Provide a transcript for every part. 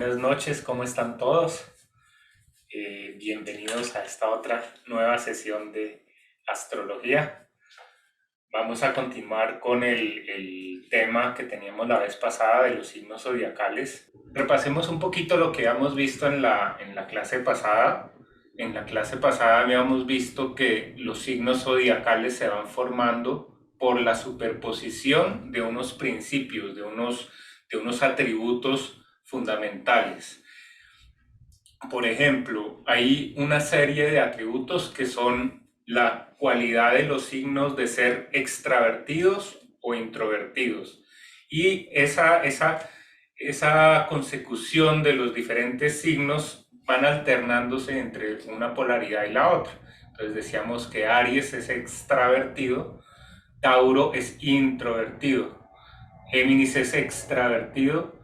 Buenas noches, ¿cómo están todos? Bienvenidos a esta otra nueva sesión de astrología. Vamos a continuar con el tema que teníamos la vez pasada de los signos zodiacales. Repasemos un poquito lo que habíamos visto en la clase pasada. En la clase pasada habíamos visto que los signos zodiacales se van formando por la superposición de unos principios, de unos atributos fundamentales. Por ejemplo, hay una serie de atributos que son la cualidad de los signos de ser extravertidos o introvertidos. Y esa consecución de los diferentes signos van alternándose entre una polaridad y la otra. Entonces decíamos que Aries es extravertido, Tauro es introvertido, Géminis es extravertido,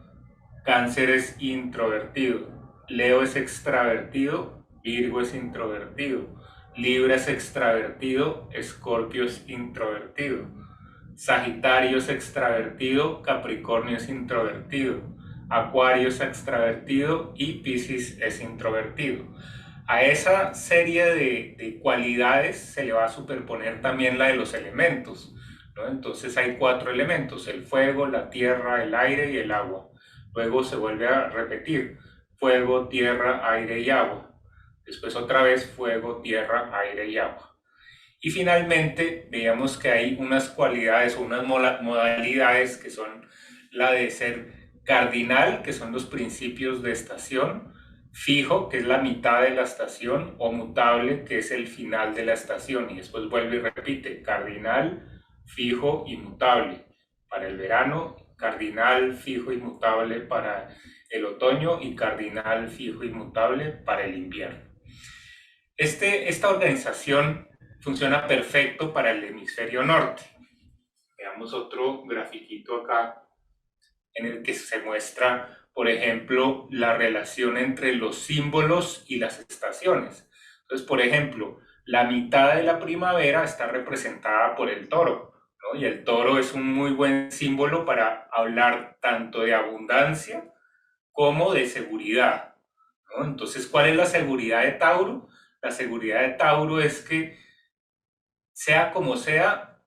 Cáncer es introvertido, Leo es extravertido, Virgo es introvertido, Libra es extravertido, Escorpio es introvertido, Sagitario es extravertido, Capricornio es introvertido, Acuario es extravertido y Piscis es introvertido. A esa serie de cualidades se le va a superponer también la de los elementos, ¿no? Entonces hay 4 elementos: el fuego, la tierra, el aire y el agua. Luego se vuelve a repetir: fuego, tierra, aire y agua. Después otra vez fuego, tierra, aire y agua. Y finalmente veíamos que hay unas cualidades o unas modalidades que son la de ser cardinal, que son los principios de estación; fijo, que es la mitad de la estación; o mutable, que es el final de la estación. Y después vuelve y repite: cardinal, fijo y mutable para el verano, cardinal, fijo y mutable para el otoño y cardinal, fijo y mutable para el invierno. Esta organización funciona perfecto para el hemisferio norte. Veamos otro grafiquito acá en el que se muestra, por ejemplo, la relación entre los símbolos y las estaciones. Entonces, por ejemplo, la mitad de la primavera está representada por el toro, ¿no? Y el toro es un muy buen símbolo para hablar tanto de abundancia como de seguridad, ¿no? Entonces, ¿cuál es la seguridad de Tauro? La seguridad de Tauro es que, sea como sea,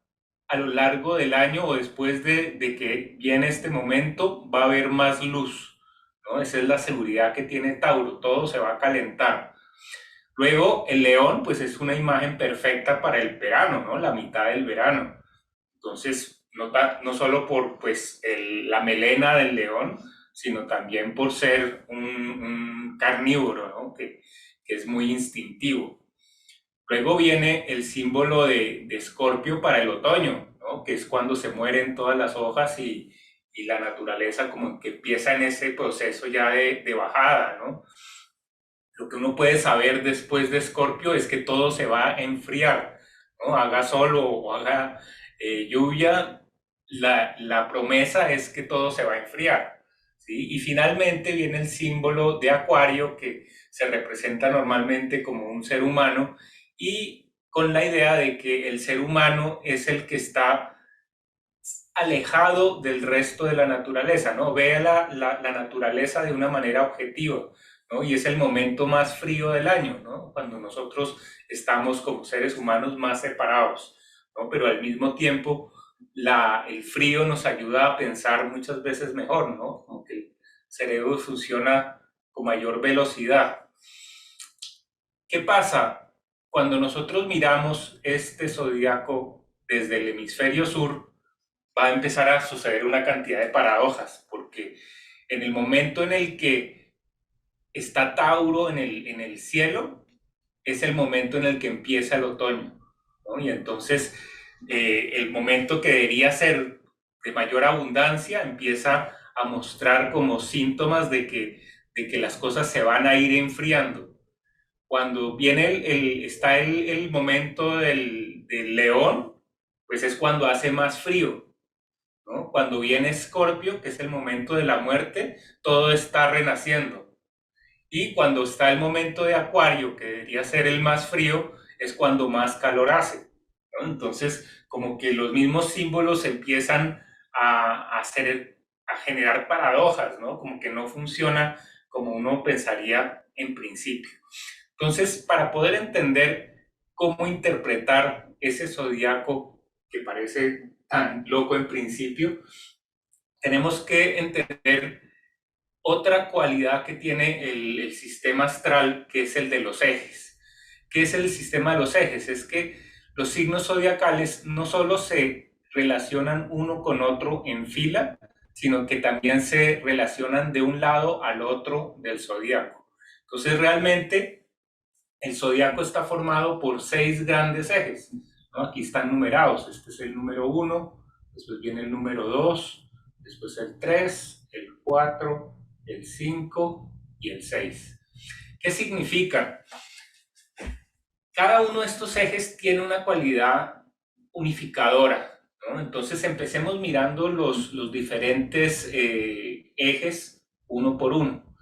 a lo largo del año o después de que viene este momento, va a haber más luz, ¿no? Esa es la seguridad que tiene Tauro, todo se va a calentar. Luego, el león, pues es una imagen perfecta para el verano, ¿no? La mitad del verano. Entonces, no solo por pues, la melena del león, sino también por ser un carnívoro, ¿no? Que es muy instintivo. Luego viene el símbolo de Escorpio para el otoño, ¿no? Que es cuando se mueren todas las hojas y la naturaleza como que empieza en ese proceso ya de bajada, ¿no? Lo que uno puede saber después de Escorpio es que todo se va a enfriar, ¿no? Haga sol o haga lluvia, la promesa es que todo se va a enfriar, ¿sí? Y finalmente viene el símbolo de Acuario, que se representa normalmente como un ser humano, y con la idea de que el ser humano es el que está alejado del resto de la naturaleza, ¿no? Ve la naturaleza de una manera objetiva, ¿no? Y es el momento más frío del año, ¿no? Cuando nosotros estamos como seres humanos más separados, ¿no? Pero al mismo tiempo el frío nos ayuda a pensar muchas veces mejor, ¿no? Como que el cerebro funciona con mayor velocidad. ¿Qué pasa? Cuando nosotros miramos este zodiaco desde el hemisferio sur, va a empezar a suceder una cantidad de paradojas, porque en el momento en el que está Tauro en el cielo, es el momento en el que empieza el otoño, ¿no? Y entonces el momento que debería ser de mayor abundancia empieza a mostrar como síntomas de que las cosas se van a ir enfriando. Cuando viene está el momento del león, pues es cuando hace más frío, ¿no? Cuando viene Escorpio, que es el momento de la muerte, todo está renaciendo. Y cuando está el momento de Acuario, que debería ser el más frío, es cuando más calor hace, ¿no? Entonces, como que los mismos símbolos empiezan a generar paradojas, ¿no? Como que no funciona como uno pensaría en principio. Entonces, para poder entender cómo interpretar ese zodiaco que parece tan loco en principio, tenemos que entender otra cualidad que tiene el sistema astral, que es el de los ejes. ¿Qué es el sistema de los ejes? Es que los signos zodiacales no solo se relacionan uno con otro en fila, sino que también se relacionan de un lado al otro del zodiaco. Entonces, realmente, el zodiaco está formado por 6 grandes ejes, ¿no? Aquí están numerados. Este es el número 1, después viene el número 2, después el 3, el 4, el 5 y el 6. ¿Qué significa? Cada uno de estos ejes tiene una cualidad unificadora, ¿no? Entonces empecemos mirando los diferentes ejes uno por uno.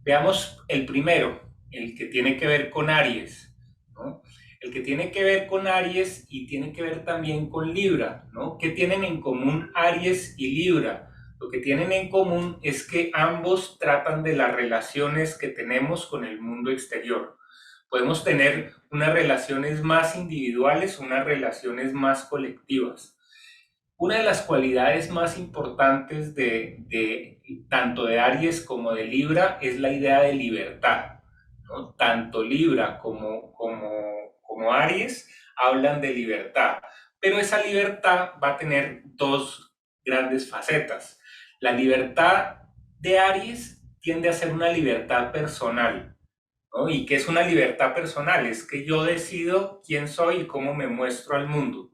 Veamos el primero, el que tiene que ver con Aries, ¿no? El que tiene que ver con Aries y tiene que ver también con Libra, ¿no? ¿Qué tienen en común Aries y Libra? Lo que tienen en común es que ambos tratan de las relaciones que tenemos con el mundo exterior. Podemos tener unas relaciones más individuales, unas relaciones más colectivas. Una de las cualidades más importantes de tanto de Aries como de Libra es la idea de libertad, ¿no? Tanto Libra como Aries hablan de libertad, pero esa libertad va a tener dos grandes facetas. La libertad de Aries tiende a ser una libertad personal, ¿no? ¿Y qué es una libertad personal? Es que yo decido quién soy y cómo me muestro al mundo.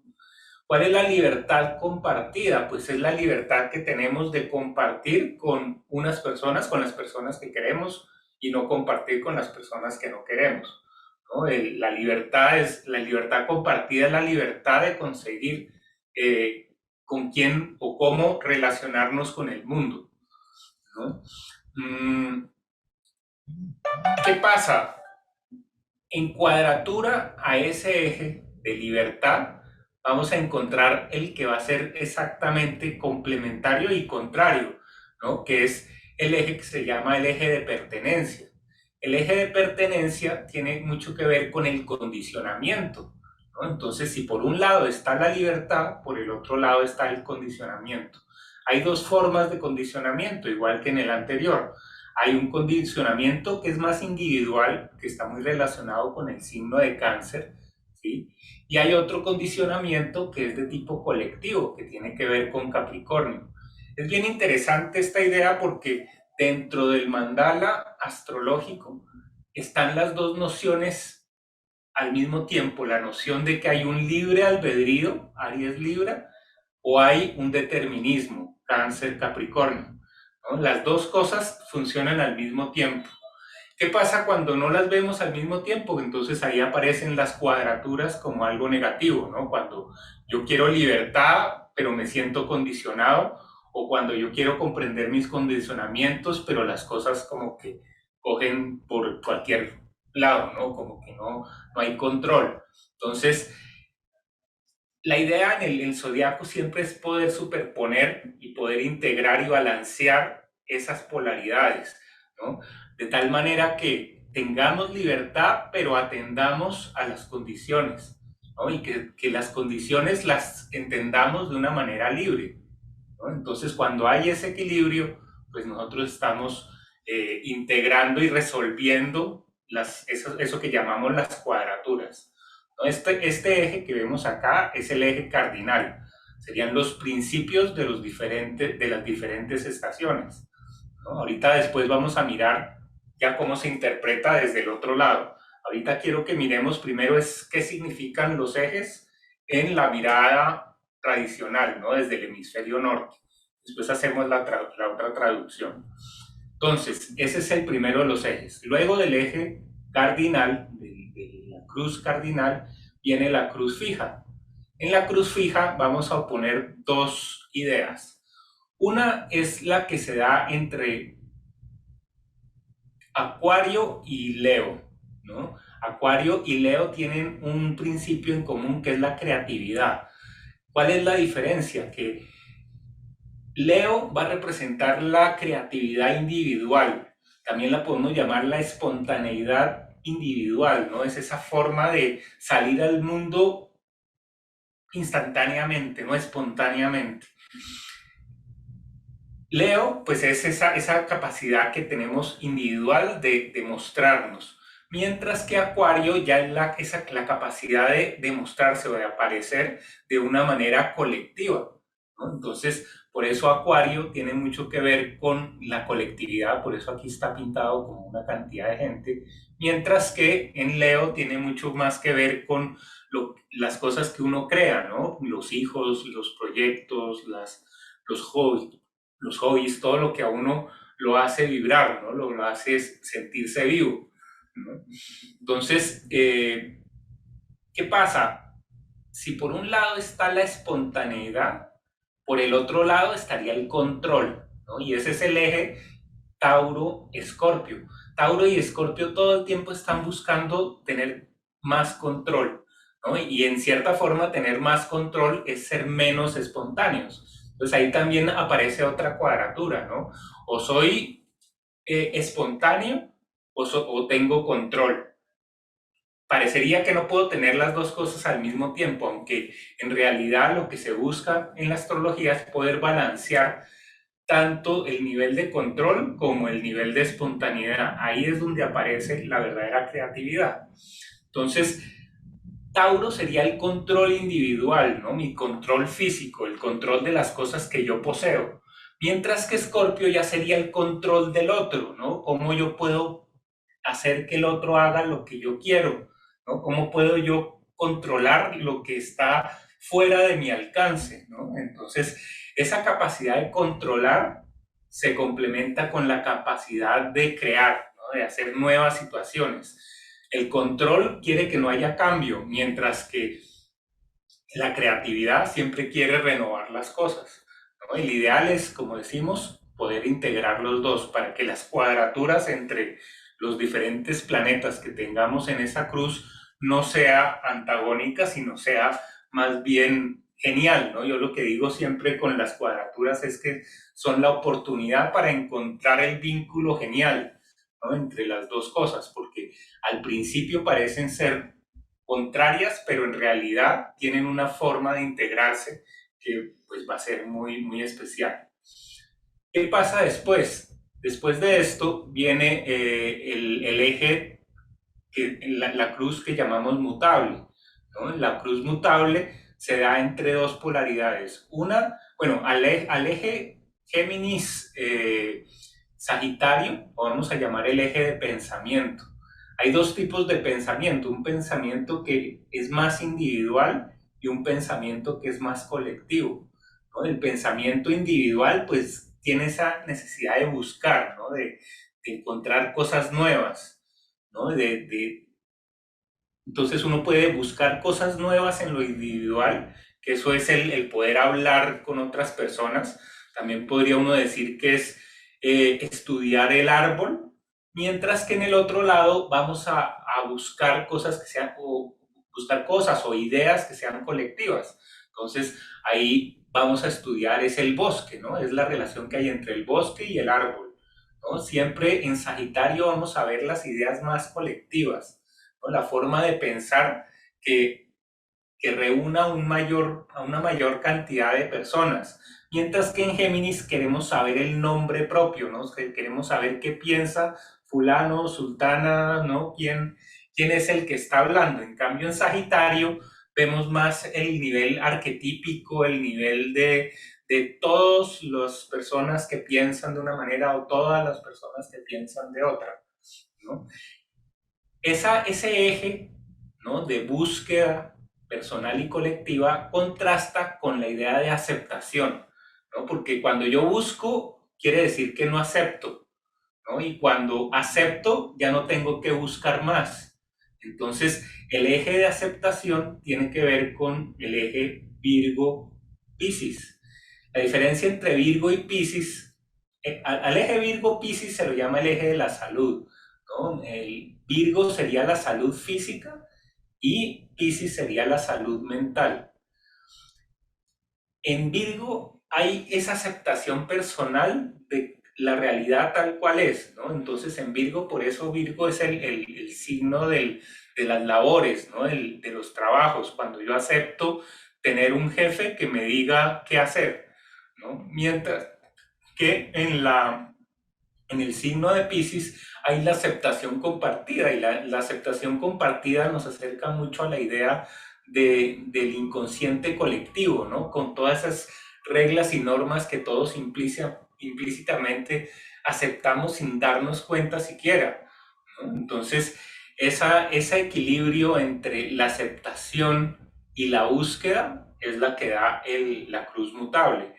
¿Cuál es la libertad compartida? Pues es la libertad que tenemos de compartir con unas personas, con las personas que queremos, y no compartir con las personas que no queremos, ¿no? La libertad compartida, es la libertad de conseguir con quién o cómo relacionarnos con el mundo, ¿no? ¿Qué pasa? En cuadratura a ese eje de libertad, vamos a encontrar el que va a ser exactamente complementario y contrario, ¿no? Que es el eje que se llama el eje de pertenencia. El eje de pertenencia tiene mucho que ver con el condicionamiento, ¿no? Entonces, si por un lado está la libertad, por el otro lado está el condicionamiento. Hay dos formas de condicionamiento, igual que en el anterior. Hay un condicionamiento que es más individual, que está muy relacionado con el signo de Cáncer, ¿sí? Y hay otro condicionamiento que es de tipo colectivo, que tiene que ver con Capricornio. Es bien interesante esta idea porque dentro del mandala astrológico están las dos nociones al mismo tiempo, la noción de que hay un libre albedrío, Aries Libra, o hay un determinismo, Cáncer Capricornio, ¿no? Las dos cosas funcionan al mismo tiempo. ¿Qué pasa cuando no las vemos al mismo tiempo? Entonces ahí aparecen las cuadraturas como algo negativo, ¿no? Cuando yo quiero libertad, pero me siento condicionado, o cuando yo quiero comprender mis condicionamientos, pero las cosas como que cogen por cualquier lado, ¿no? Como que no hay control. Entonces, la idea en el zodiaco siempre es poder superponer y poder integrar y balancear esas polaridades, ¿no? De tal manera que tengamos libertad, pero atendamos a las condiciones, ¿no? Y que las condiciones las entendamos de una manera libre, ¿no? Entonces, cuando hay ese equilibrio, pues nosotros estamos integrando y resolviendo eso que llamamos las cuadraturas. ¿No? Este eje que vemos acá es el eje cardinal. Serían los principios de las diferentes estaciones, ¿no? Ahorita después vamos a mirar ya cómo se interpreta desde el otro lado. Ahorita quiero que miremos primero es qué significan los ejes en la mirada tradicional, ¿no? Desde el hemisferio norte. Después hacemos la otra traducción. Entonces, ese es el primero de los ejes. Luego del eje cardinal, de la cruz cardinal, viene la cruz fija. En la cruz fija vamos a oponer dos ideas. Una es la que se da entre Acuario y Leo, ¿no? Acuario y Leo tienen un principio en común que es la creatividad. ¿Cuál es la diferencia? Que Leo va a representar la creatividad individual, también la podemos llamar la espontaneidad individual, ¿no? Es esa forma de salir al mundo instantáneamente, no espontáneamente. Leo, pues es esa capacidad que tenemos individual de mostrarnos, mientras que Acuario ya es la capacidad de mostrarse o de aparecer de una manera colectiva, ¿no? Entonces, por eso Acuario tiene mucho que ver con la colectividad, por eso aquí está pintado como una cantidad de gente, mientras que en Leo tiene mucho más que ver con las cosas que uno crea, ¿no? Los hijos, los proyectos, los hobbies, todo lo que a uno lo hace vibrar, ¿no? Lo hace sentirse vivo, ¿no? Entonces, ¿qué pasa? Si por un lado está la espontaneidad, por el otro lado estaría el control, ¿no? Y ese es el eje Tauro-Escorpio. Tauro y Escorpio todo el tiempo están buscando tener más control, ¿no? Y en cierta forma tener más control es ser menos espontáneos. Entonces ahí también aparece otra cuadratura, ¿no? O soy espontáneo o tengo control. Parecería que no puedo tener las dos cosas al mismo tiempo, aunque en realidad lo que se busca en la astrología es poder balancear tanto el nivel de control como el nivel de espontaneidad. Ahí es donde aparece la verdadera creatividad. Entonces, Tauro sería el control individual, ¿no? Mi control físico, el control de las cosas que yo poseo. Mientras que Escorpio ya sería el control del otro, ¿no? Cómo yo puedo hacer que el otro haga lo que yo quiero, ¿no? Cómo puedo yo controlar lo que está fuera de mi alcance, ¿no? Entonces, esa capacidad de controlar se complementa con la capacidad de crear, ¿no? De hacer nuevas situaciones. El control quiere que no haya cambio, mientras que la creatividad siempre quiere renovar las cosas, ¿no? El ideal es, como decimos, poder integrar los dos para que las cuadraturas entre los diferentes planetas que tengamos en esa cruz no sea antagónica, sino sea más bien genial, ¿no? Yo lo que digo siempre con las cuadraturas es que son la oportunidad para encontrar el vínculo genial, ¿no? Entre las dos cosas, porque al principio parecen ser contrarias, pero en realidad tienen una forma de integrarse que pues va a ser muy, muy especial. ¿Qué pasa después? Después de esto viene el eje, la cruz que llamamos mutable, ¿no? La cruz mutable se da entre dos polaridades. Una, bueno, al eje Géminis Sagitario, vamos a llamar el eje de pensamiento. Hay dos tipos de pensamiento, un pensamiento que es más individual y un pensamiento que es más colectivo, ¿no? El pensamiento individual pues tiene esa necesidad de buscar, ¿no? De encontrar cosas nuevas, ¿no? Entonces uno puede buscar cosas nuevas en lo individual, que eso es el poder hablar con otras personas. También podría uno decir que es estudiar el árbol, mientras que en el otro lado vamos a buscar cosas que sean, o buscar cosas o ideas que sean colectivas. Entonces ahí vamos a estudiar es el bosque, ¿no? Es la relación que hay entre el bosque y el árbol, ¿no? Siempre en Sagitario vamos a ver las ideas más colectivas, ¿no? La forma de pensar que reúna a una mayor cantidad de personas. Mientras que en Géminis queremos saber el nombre propio, ¿no? Queremos saber qué piensa fulano, sultana, ¿no? ¿Quién es el que está hablando? En cambio, en Sagitario vemos más el nivel arquetípico, el nivel de todas las personas que piensan de una manera o todas las personas que piensan de otra, ¿no? Ese eje, ¿no? De búsqueda personal y colectiva contrasta con la idea de aceptación, ¿no? Porque cuando yo busco, quiere decir que no acepto, ¿no? Y cuando acepto, ya no tengo que buscar más. Entonces, el eje de aceptación tiene que ver con el eje Virgo-Piscis. La diferencia entre Virgo y Piscis, al eje Virgo-Piscis se lo llama el eje de la salud, ¿no? El Virgo sería la salud física y Piscis sería la salud mental. En Virgo hay esa aceptación personal la realidad tal cual es, ¿no? Entonces en Virgo, por eso Virgo es el signo de las labores, ¿no? De los trabajos, cuando yo acepto tener un jefe que me diga qué hacer, ¿no? Mientras que en el signo de Piscis hay la aceptación compartida y la aceptación compartida nos acerca mucho a la idea del inconsciente colectivo, ¿no? Con todas esas reglas y normas que todos implícitamente aceptamos sin darnos cuenta siquiera, ¿no? Entonces, ese equilibrio entre la aceptación y la búsqueda es la que da la cruz mutable.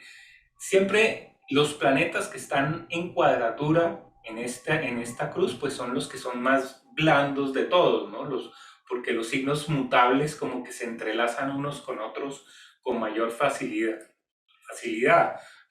Siempre los planetas que están en cuadratura en esta cruz, pues son los que son más blandos de todos, ¿no? Porque los signos mutables como que se entrelazan unos con otros con mayor facilidad,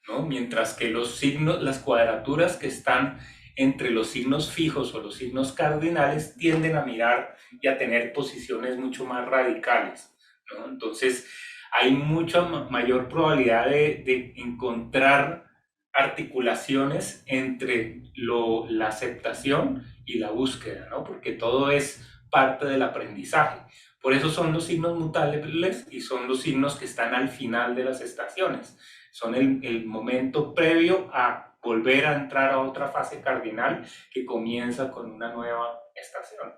¿no? Mientras que los signos, las cuadraturas que están entre los signos fijos o los signos cardinales tienden a mirar y a tener posiciones mucho más radicales, ¿no? Entonces, hay mucha mayor probabilidad de encontrar articulaciones entre la aceptación y la búsqueda, ¿no? Porque todo es parte del aprendizaje. Por eso son los signos mutables y son los signos que están al final de las estaciones. Son el momento previo a volver a entrar a otra fase cardinal que comienza con una nueva estación.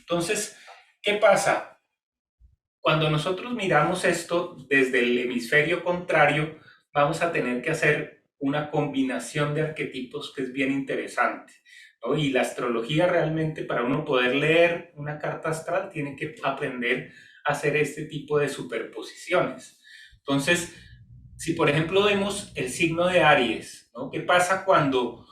Entonces, ¿qué pasa? Cuando nosotros miramos esto desde el hemisferio contrario, vamos a tener que hacer una combinación de arquetipos que es bien interesante, ¿no? Y la astrología realmente, para uno poder leer una carta astral, tiene que aprender a hacer este tipo de superposiciones. Entonces, si por ejemplo vemos el signo de Aries, ¿no? ¿Qué pasa cuando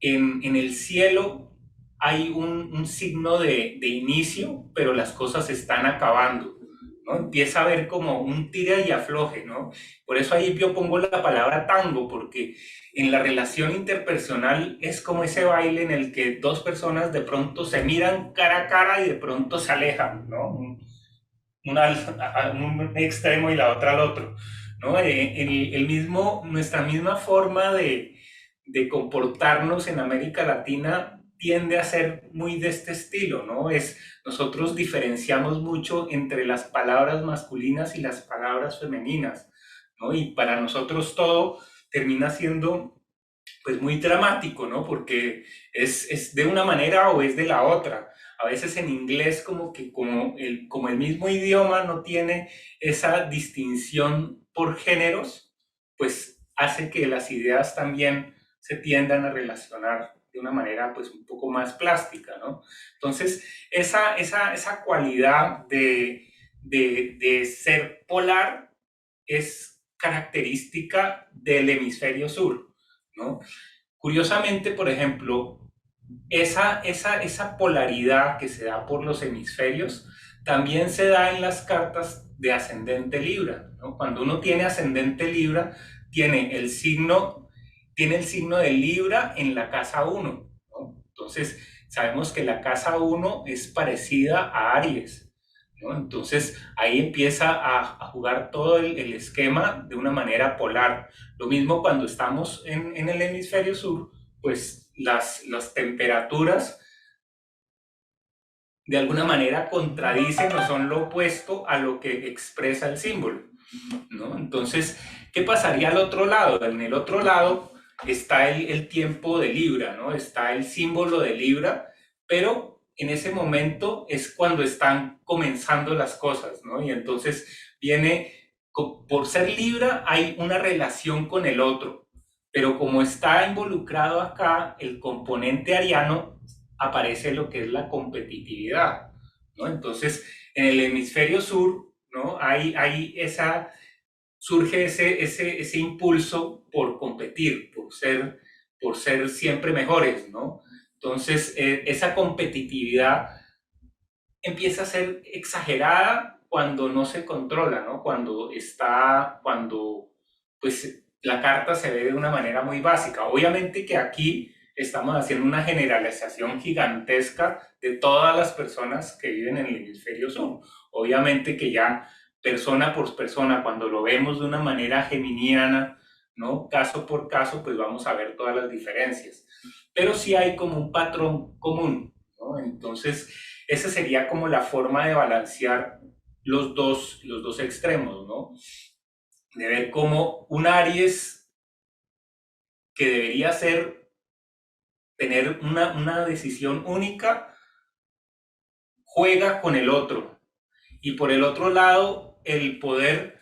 en el cielo hay un signo de inicio, pero las cosas se están acabando? ¿No? Empieza a haber como un tira y afloje, ¿no? Por eso ahí yo pongo la palabra tango, porque en la relación interpersonal es como ese baile en el que dos personas de pronto se miran cara a cara y de pronto se alejan, ¿no? Un extremo y la otra al otro, ¿no? Nuestra misma forma de comportarnos en América Latina tiende a ser muy de este estilo, ¿no? Nosotros diferenciamos mucho entre las palabras masculinas y las palabras femeninas, ¿no? Y para nosotros todo termina siendo pues muy dramático, ¿no? Porque es de una manera o es de la otra. A veces en inglés como el mismo idioma no tiene esa distinción por géneros, pues hace que las ideas también se tiendan a relacionar de una manera pues un poco más plástica, ¿no? Entonces, esa cualidad de ser polar es característica del hemisferio sur, ¿no? Curiosamente, por ejemplo, esa polaridad que se da por los hemisferios también se da en las cartas de ascendente Libra, ¿no? Cuando uno tiene ascendente Libra, tiene tiene el signo de Libra en la casa 1, ¿no? Entonces, sabemos que la casa 1 es parecida a Aries, ¿no? Entonces, ahí empieza a jugar todo el esquema de una manera polar. Lo mismo cuando estamos en el hemisferio sur, pues las temperaturas de alguna manera contradicen o son lo opuesto a lo que expresa el símbolo, ¿no? Entonces, ¿qué pasaría al otro lado? En el otro lado está el tiempo de Libra, ¿no? Está el símbolo de Libra, pero en ese momento es cuando están comenzando las cosas, ¿no? Y entonces por ser Libra hay una relación con el otro, pero como está involucrado acá el componente ariano, aparece lo que es la competitividad, ¿no? Entonces, en el hemisferio sur, ¿no? Surge ese impulso por competir, por ser siempre mejores, ¿no? Entonces, esa competitividad empieza a ser exagerada cuando no se controla, ¿no? Cuando pues la carta se ve de una manera muy básica. Obviamente que aquí estamos haciendo una generalización gigantesca de todas las personas que viven en el hemisferio sur. Obviamente que ya persona por persona, cuando lo vemos de una manera geminiana, ¿no? Caso por caso, pues vamos a ver todas las diferencias. Pero sí hay como un patrón común, ¿no? Entonces, esa sería como la forma de balancear los dos extremos, ¿no? De ver cómo un Aries que debería ser, tener una decisión única, juega con el otro. Y por el otro lado, el poder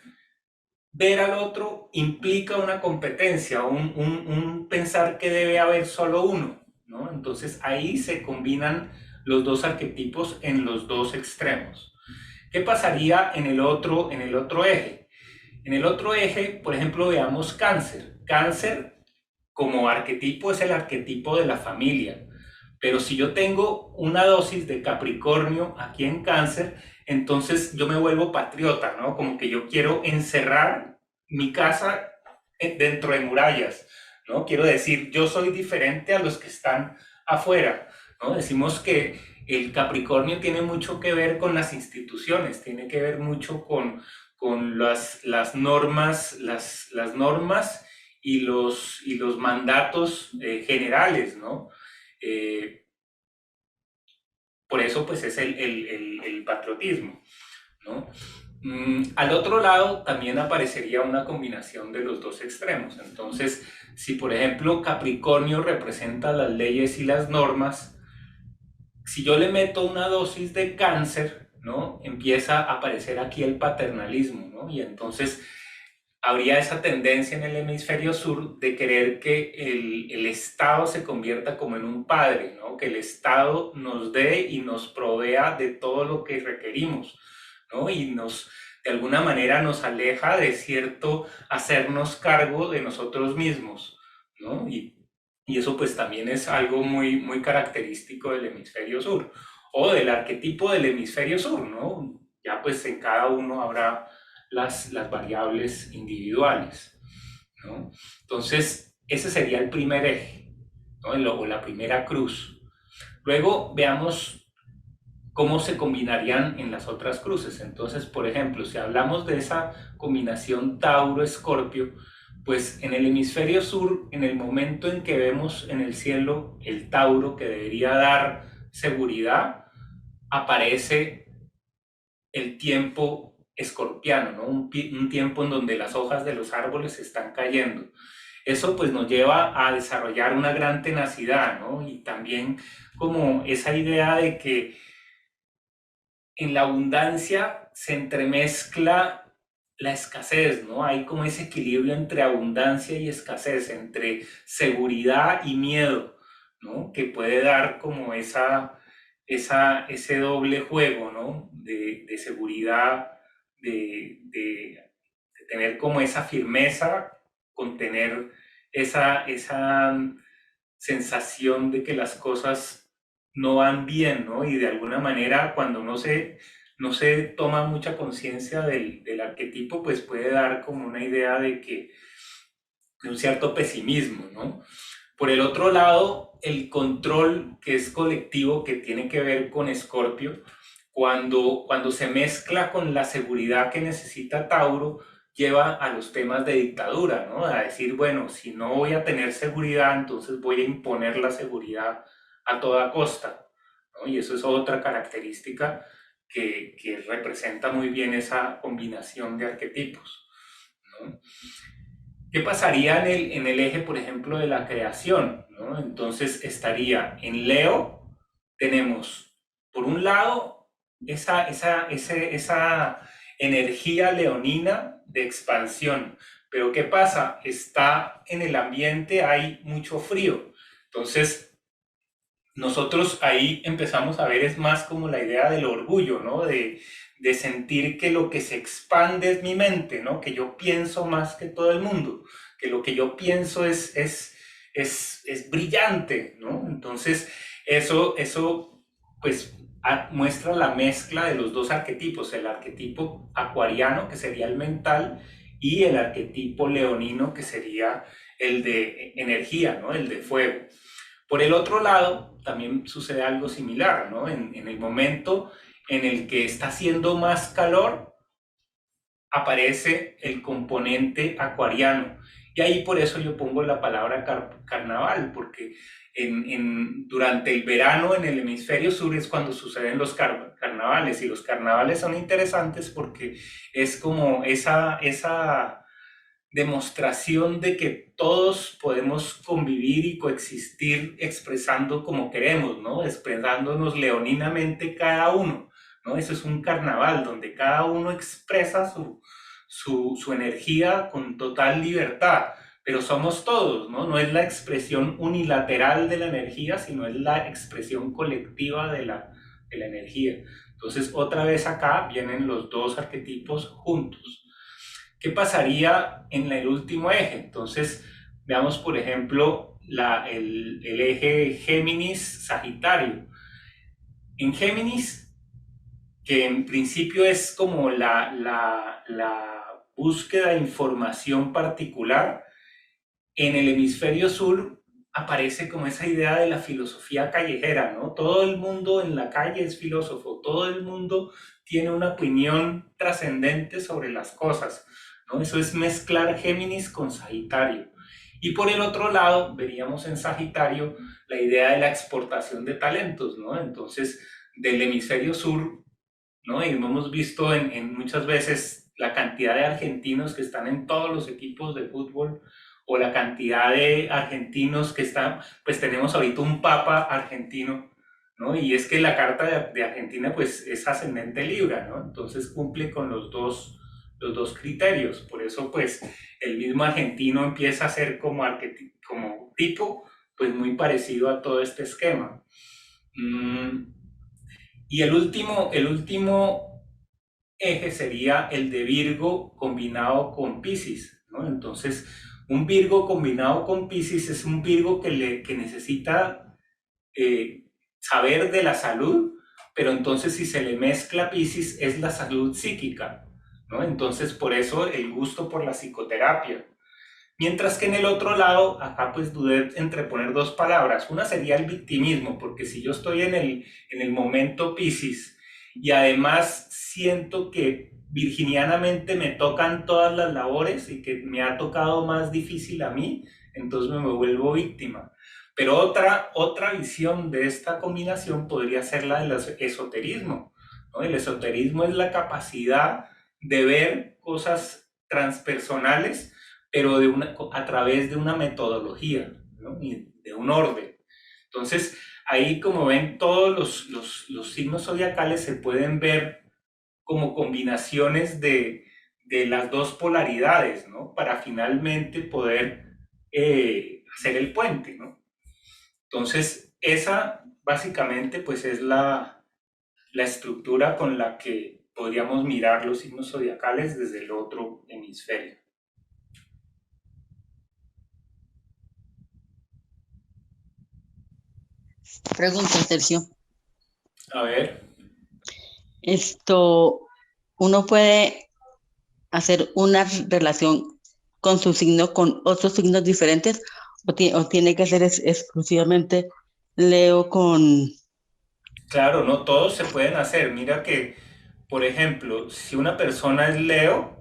ver al otro implica una competencia, un pensar que debe haber solo uno, ¿no? Entonces ahí se combinan los dos arquetipos en los dos extremos. ¿Qué pasaría en el otro eje? En el otro eje, por ejemplo, veamos cáncer. Cáncer como arquetipo es el arquetipo de la familia. Pero si yo tengo una dosis de Capricornio aquí en Cáncer, entonces yo me vuelvo patriota, ¿no? Como que yo quiero encerrar mi casa dentro de murallas, ¿no? Quiero decir, yo soy diferente a los que están afuera, ¿no? Decimos que el Capricornio tiene mucho que ver con las instituciones, tiene que ver mucho con las normas, las normas y los mandatos generales, ¿no? Eh, por eso, pues, es el patriotismo, ¿no? Al otro lado también aparecería una combinación de los dos extremos. Entonces, si por ejemplo Capricornio representa las leyes y las normas, si yo le meto una dosis de cáncer, ¿no? Empieza a aparecer aquí el paternalismo, ¿no? Y entonces habría esa tendencia en el hemisferio sur de querer que el Estado se convierta como en un padre, ¿no? Que el Estado nos dé y nos provea de todo lo que requerimos, ¿no? Y de alguna manera nos aleja de cierto hacernos cargo de nosotros mismos, ¿no? Y eso pues también es algo muy característico del hemisferio sur o del arquetipo del hemisferio sur, ¿no? Ya pues en cada uno habrá las variables individuales, ¿no? Entonces, ese sería el primer eje, ¿no? O la primera cruz. Luego veamos cómo se combinarían en las otras cruces. Entonces, por ejemplo, si hablamos de esa combinación Tauro-Escorpio, pues en el hemisferio sur, en el momento en que vemos en el cielo el Tauro que debería dar seguridad, aparece el tiempo escorpiano, ¿no? Un tiempo en donde las hojas de los árboles están cayendo. Eso pues nos lleva a desarrollar una gran tenacidad, ¿no? Y también como esa idea de que en la abundancia se entremezcla la escasez, ¿no? Hay como ese equilibrio entre abundancia y escasez, entre seguridad y miedo, ¿no? Que puede dar como ese doble juego, ¿no? De seguridad, de tener como esa firmeza, con tener esa sensación de que las cosas no van bien, ¿no? Y de alguna manera cuando no se toma mucha conciencia del arquetipo, pues puede dar como una idea de un cierto pesimismo, ¿no? Por el otro lado, el control que es colectivo, que tiene que ver con Escorpio, cuando se mezcla con la seguridad que necesita Tauro, lleva a los temas de dictadura, ¿no? A decir, bueno, si no voy a tener seguridad, entonces voy a imponer la seguridad a toda costa, ¿no? Y eso es otra característica que representa muy bien esa combinación de arquetipos, ¿no? ¿Qué pasaría en el eje, por ejemplo, de la creación, ¿no? Entonces estaría en Leo, tenemos por un lado esa energía leonina de expansión, pero ¿qué pasa? Está en el ambiente, hay mucho frío, entonces nosotros ahí empezamos a ver es más como la idea del orgullo, ¿no? De sentir que lo que se expande es mi mente, ¿no? Que yo pienso más que todo el mundo, que lo que yo pienso es brillante, ¿no? Entonces, eso pues muestra la mezcla de los dos arquetipos, el arquetipo acuariano, que sería el mental, y el arquetipo leonino, que sería el de energía, ¿no? El de fuego. Por el otro lado, también sucede algo similar, ¿no? En el momento en el que está haciendo más calor, aparece el componente acuariano. Y ahí por eso yo pongo la palabra carnaval, porque durante el verano en el hemisferio sur es cuando suceden los carnavales, y los carnavales son interesantes porque es como esa demostración de que todos podemos convivir y coexistir expresando como queremos, ¿no? Expresándonos leoninamente cada uno, ¿no? Eso es un carnaval donde cada uno expresa su energía con total libertad, pero somos todos, ¿no? No es la expresión unilateral de la energía, sino es la expresión colectiva de la energía. Entonces, otra vez acá vienen los dos arquetipos juntos. ¿Qué pasaría en el último eje? Entonces, veamos, por ejemplo, el eje Géminis-Sagitario. En Géminis, que en principio es como la búsqueda de información particular, en el hemisferio sur aparece como esa idea de la filosofía callejera, ¿no? Todo el mundo en la calle es filósofo, todo el mundo tiene una opinión trascendente sobre las cosas, ¿no? Eso es mezclar Géminis con Sagitario. Y por el otro lado, veríamos en Sagitario la idea de la exportación de talentos, ¿no? Entonces, del hemisferio sur, ¿no? Y hemos visto muchas veces la cantidad de argentinos que están en todos los equipos de fútbol, o la cantidad de argentinos que están, pues tenemos ahorita un papa argentino, ¿no? Y es que la carta de Argentina pues es ascendente Libra, ¿no? Entonces cumple con los dos criterios. Por eso pues el mismo argentino empieza a ser como tipo pues muy parecido a todo este esquema. Y el último eje sería el de Virgo combinado con Piscis, ¿no? Entonces, un Virgo combinado con Piscis es un Virgo que necesita saber de la salud, pero entonces si se le mezcla Piscis es la salud psíquica, ¿no? Entonces, por eso el gusto por la psicoterapia. Mientras que en el otro lado, acá pues dudé entre poner dos palabras. Una sería el victimismo, porque si yo estoy en el momento Piscis y además siento que virginianamente me tocan todas las labores y que me ha tocado más difícil a mí, entonces me vuelvo víctima. Pero otra visión de esta combinación podría ser la del esoterismo, ¿no? El esoterismo es la capacidad de ver cosas transpersonales, pero a través de una metodología, ¿no? Y de un orden. Entonces, ahí como ven, todos los signos zodiacales se pueden ver como combinaciones de las dos polaridades, ¿no? Para finalmente poder hacer el puente, ¿no? Entonces, esa básicamente pues es la estructura con la que podríamos mirar los signos zodiacales desde el otro hemisferio. Pregunta, Sergio. A ver. Esto, ¿uno puede hacer una relación con su signo con otros signos diferentes o tiene que ser exclusivamente Leo con... Claro, no todos se pueden hacer. Mira que, por ejemplo, si una persona es Leo,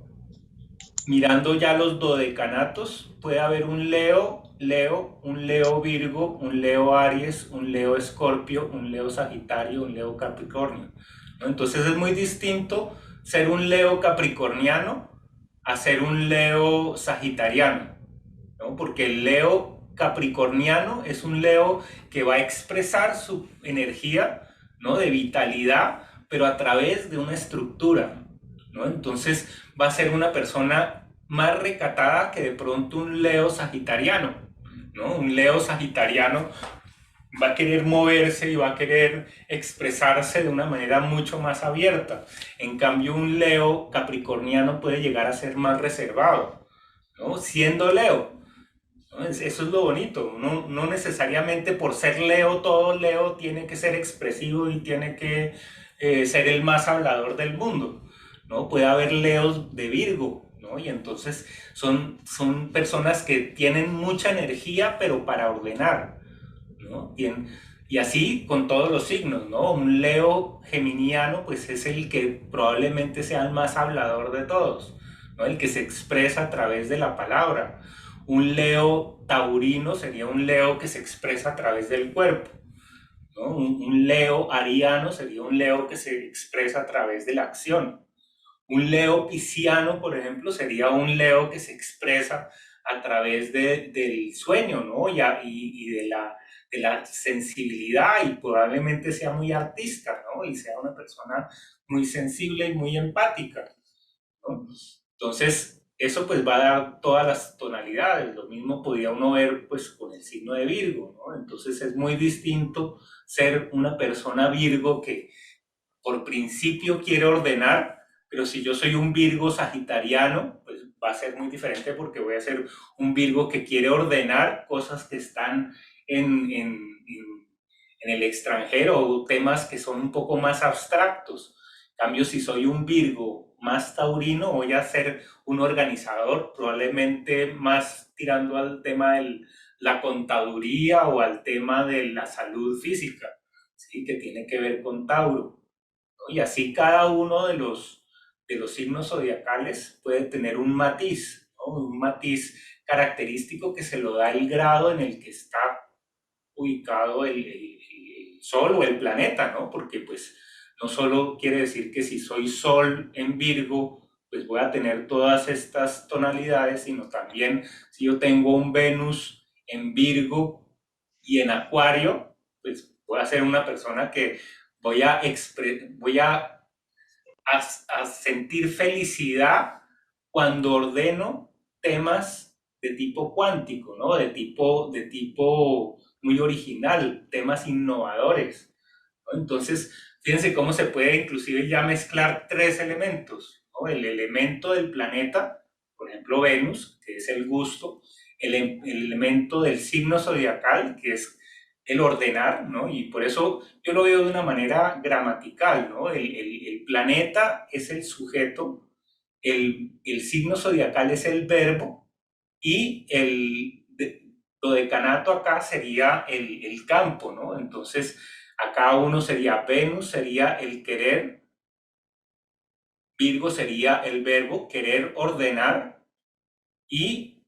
mirando ya los dodecanatos, puede haber un Leo, Leo, un Leo Virgo, un Leo Aries, un Leo Escorpio, un Leo Sagitario, un Leo Capricornio, ¿no? Entonces es muy distinto ser un Leo capricorniano a ser un Leo sagitariano, ¿no? Porque el Leo capricorniano es un Leo que va a expresar su energía, ¿no? De vitalidad, pero a través de una estructura, ¿no? Entonces va a ser una persona más recatada que de pronto un Leo sagitariano, ¿no? Un Leo sagitariano va a querer moverse y va a querer expresarse de una manera mucho más abierta. En cambio, un Leo capricorniano puede llegar a ser más reservado, ¿no? Siendo Leo, ¿no? Eso es lo bonito. No necesariamente por ser Leo, todo Leo tiene que ser expresivo y tiene que ser el más hablador del mundo, ¿no? Puede haber Leos de Virgo, ¿no? Y entonces son personas que tienen mucha energía, pero para ordenar, ¿no? Y así con todos los signos, ¿no? Un Leo geminiano, pues es el que probablemente sea el más hablador de todos, ¿no? El que se expresa a través de la palabra. Un Leo taurino sería un Leo que se expresa a través del cuerpo, ¿no? Un Leo ariano sería un Leo que se expresa a través de la acción. Un Leo pisciano, por ejemplo, sería un Leo que se expresa a través del sueño, ¿no? Y de la sensibilidad, y probablemente sea muy artista, ¿no? Y sea una persona muy sensible y muy empática, ¿no? Entonces, eso pues va a dar todas las tonalidades. Lo mismo podría uno ver pues con el signo de Virgo, ¿no? Entonces es muy distinto ser una persona Virgo que por principio quiere ordenar, pero si yo soy un Virgo sagitariano, pues va a ser muy diferente porque voy a ser un Virgo que quiere ordenar cosas que están en el extranjero o temas que son un poco más abstractos. En cambio, si soy un Virgo más taurino, voy a ser un organizador, probablemente más tirando al tema de la contaduría o al tema de la salud física, ¿sí? Que tiene que ver con Tauro, ¿no? Y así cada uno de los signos zodiacales puede tener un matiz, ¿no? Un matiz característico que se lo da el grado en el que está ubicado el Sol o el planeta, ¿no? Porque pues no solo quiere decir que si soy Sol en Virgo, pues voy a tener todas estas tonalidades, sino también si yo tengo un Venus en Virgo y en Acuario, pues voy a ser una persona que voy a sentir felicidad cuando ordeno temas de tipo cuántico, ¿no? De tipo muy original, temas innovadores, ¿no? Entonces, fíjense cómo se puede inclusive ya mezclar tres elementos, ¿no? El elemento del planeta, por ejemplo Venus, que es el gusto, el elemento del signo zodiacal, que es el ordenar, ¿no? Y por eso yo lo veo de una manera gramatical, ¿no? El planeta es el sujeto, el signo zodiacal es el verbo y decanato acá sería el campo, ¿no? Entonces, acá uno sería Venus, sería el querer, Virgo sería el verbo, querer ordenar, y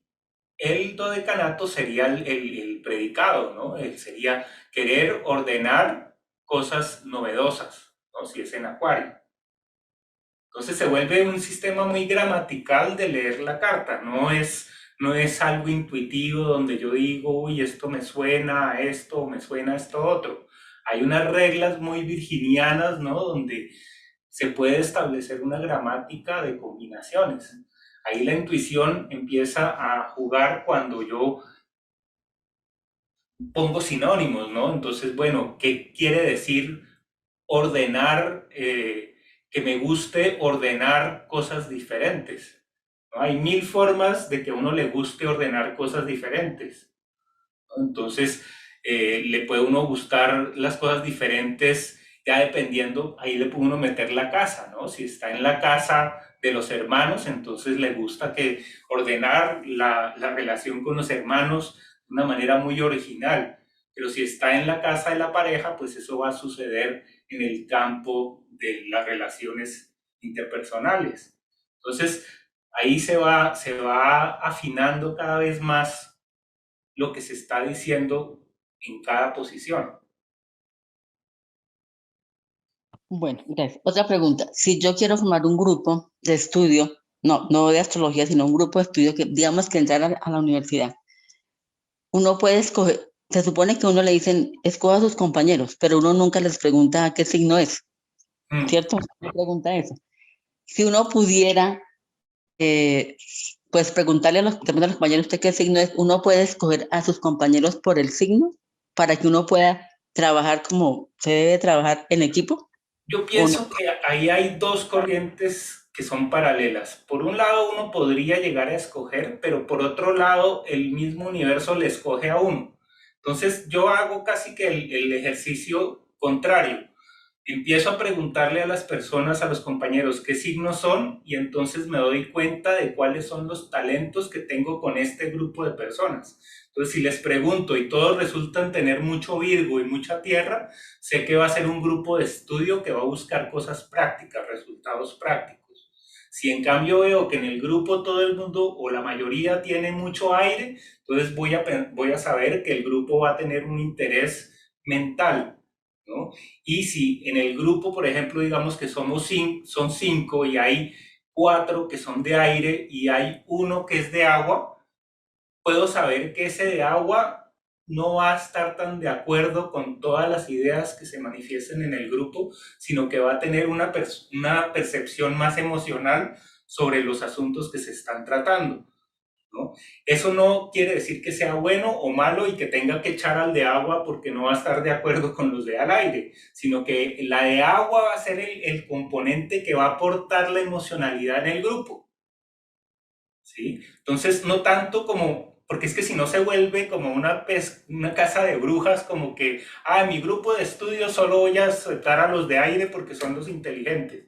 el dodecanato sería el predicado, ¿no? Sería querer ordenar cosas novedosas, ¿no? Si es en Acuario. Entonces se vuelve un sistema muy gramatical de leer la carta, no es algo intuitivo donde yo digo, uy, esto me suena a esto, o me suena a esto otro. Hay unas reglas muy virginianas, ¿no? Donde se puede establecer una gramática de combinaciones. Ahí la intuición empieza a jugar cuando yo pongo sinónimos, ¿no? Entonces, bueno, ¿qué quiere decir ordenar, que me guste ordenar cosas diferentes? ¿No? Hay mil formas de que a uno le guste ordenar cosas diferentes, ¿no? Entonces, le puede uno gustar las cosas diferentes ya dependiendo, ahí le puede uno meter la casa, ¿no? Si está en la casa de los hermanos, entonces le gusta que ordenar la relación con los hermanos de una manera muy original. Pero si está en la casa de la pareja, pues eso va a suceder en el campo de las relaciones interpersonales. Entonces, ahí se va afinando cada vez más lo que se está diciendo en cada posición. Bueno, gracias. Otra pregunta. Si yo quiero formar un grupo de estudio, no de astrología, sino un grupo de estudio que, digamos, que entrar a la universidad, uno puede escoger, se supone que uno le dicen, escoja a sus compañeros, pero uno nunca les pregunta qué signo es, Mm. ¿cierto? No pregunta eso. Si uno pudiera, eh, pues preguntarle a los compañeros usted qué signo es, uno puede escoger a sus compañeros por el signo para que uno pueda trabajar como se debe trabajar en equipo, Yo ¿o no? pienso que ahí hay dos corrientes que son paralelas. Por un lado, uno podría llegar a escoger, pero por otro lado, el mismo universo le escoge a uno. Entonces, yo hago casi que el ejercicio contrario. Empiezo a preguntarle a las personas, a los compañeros, qué signos son, y entonces me doy cuenta de cuáles son los talentos que tengo con este grupo de personas. Entonces, si les pregunto y todos resultan tener mucho Virgo y mucha tierra, sé que va a ser un grupo de estudio que va a buscar cosas prácticas, resultados prácticos. Si en cambio veo que en el grupo todo el mundo o la mayoría tiene mucho aire, entonces voy a saber que el grupo va a tener un interés mental, ¿no? Y si en el grupo, por ejemplo, digamos que son cinco y hay cuatro que son de aire y hay uno que es de agua, puedo saber que ese de agua no va a estar tan de acuerdo con todas las ideas que se manifiesten en el grupo, sino que va a tener una percepción más emocional sobre los asuntos que se están tratando, ¿no? Eso no quiere decir que sea bueno o malo y que tenga que echar al de agua porque no va a estar de acuerdo con los de al aire, sino que la de agua va a ser el componente que va a aportar la emocionalidad en el grupo. ¿Sí? Entonces, no tanto como, porque es que si no se vuelve como una casa de brujas, como que, en mi grupo de estudio solo voy a aceptar a los de aire porque son los inteligentes,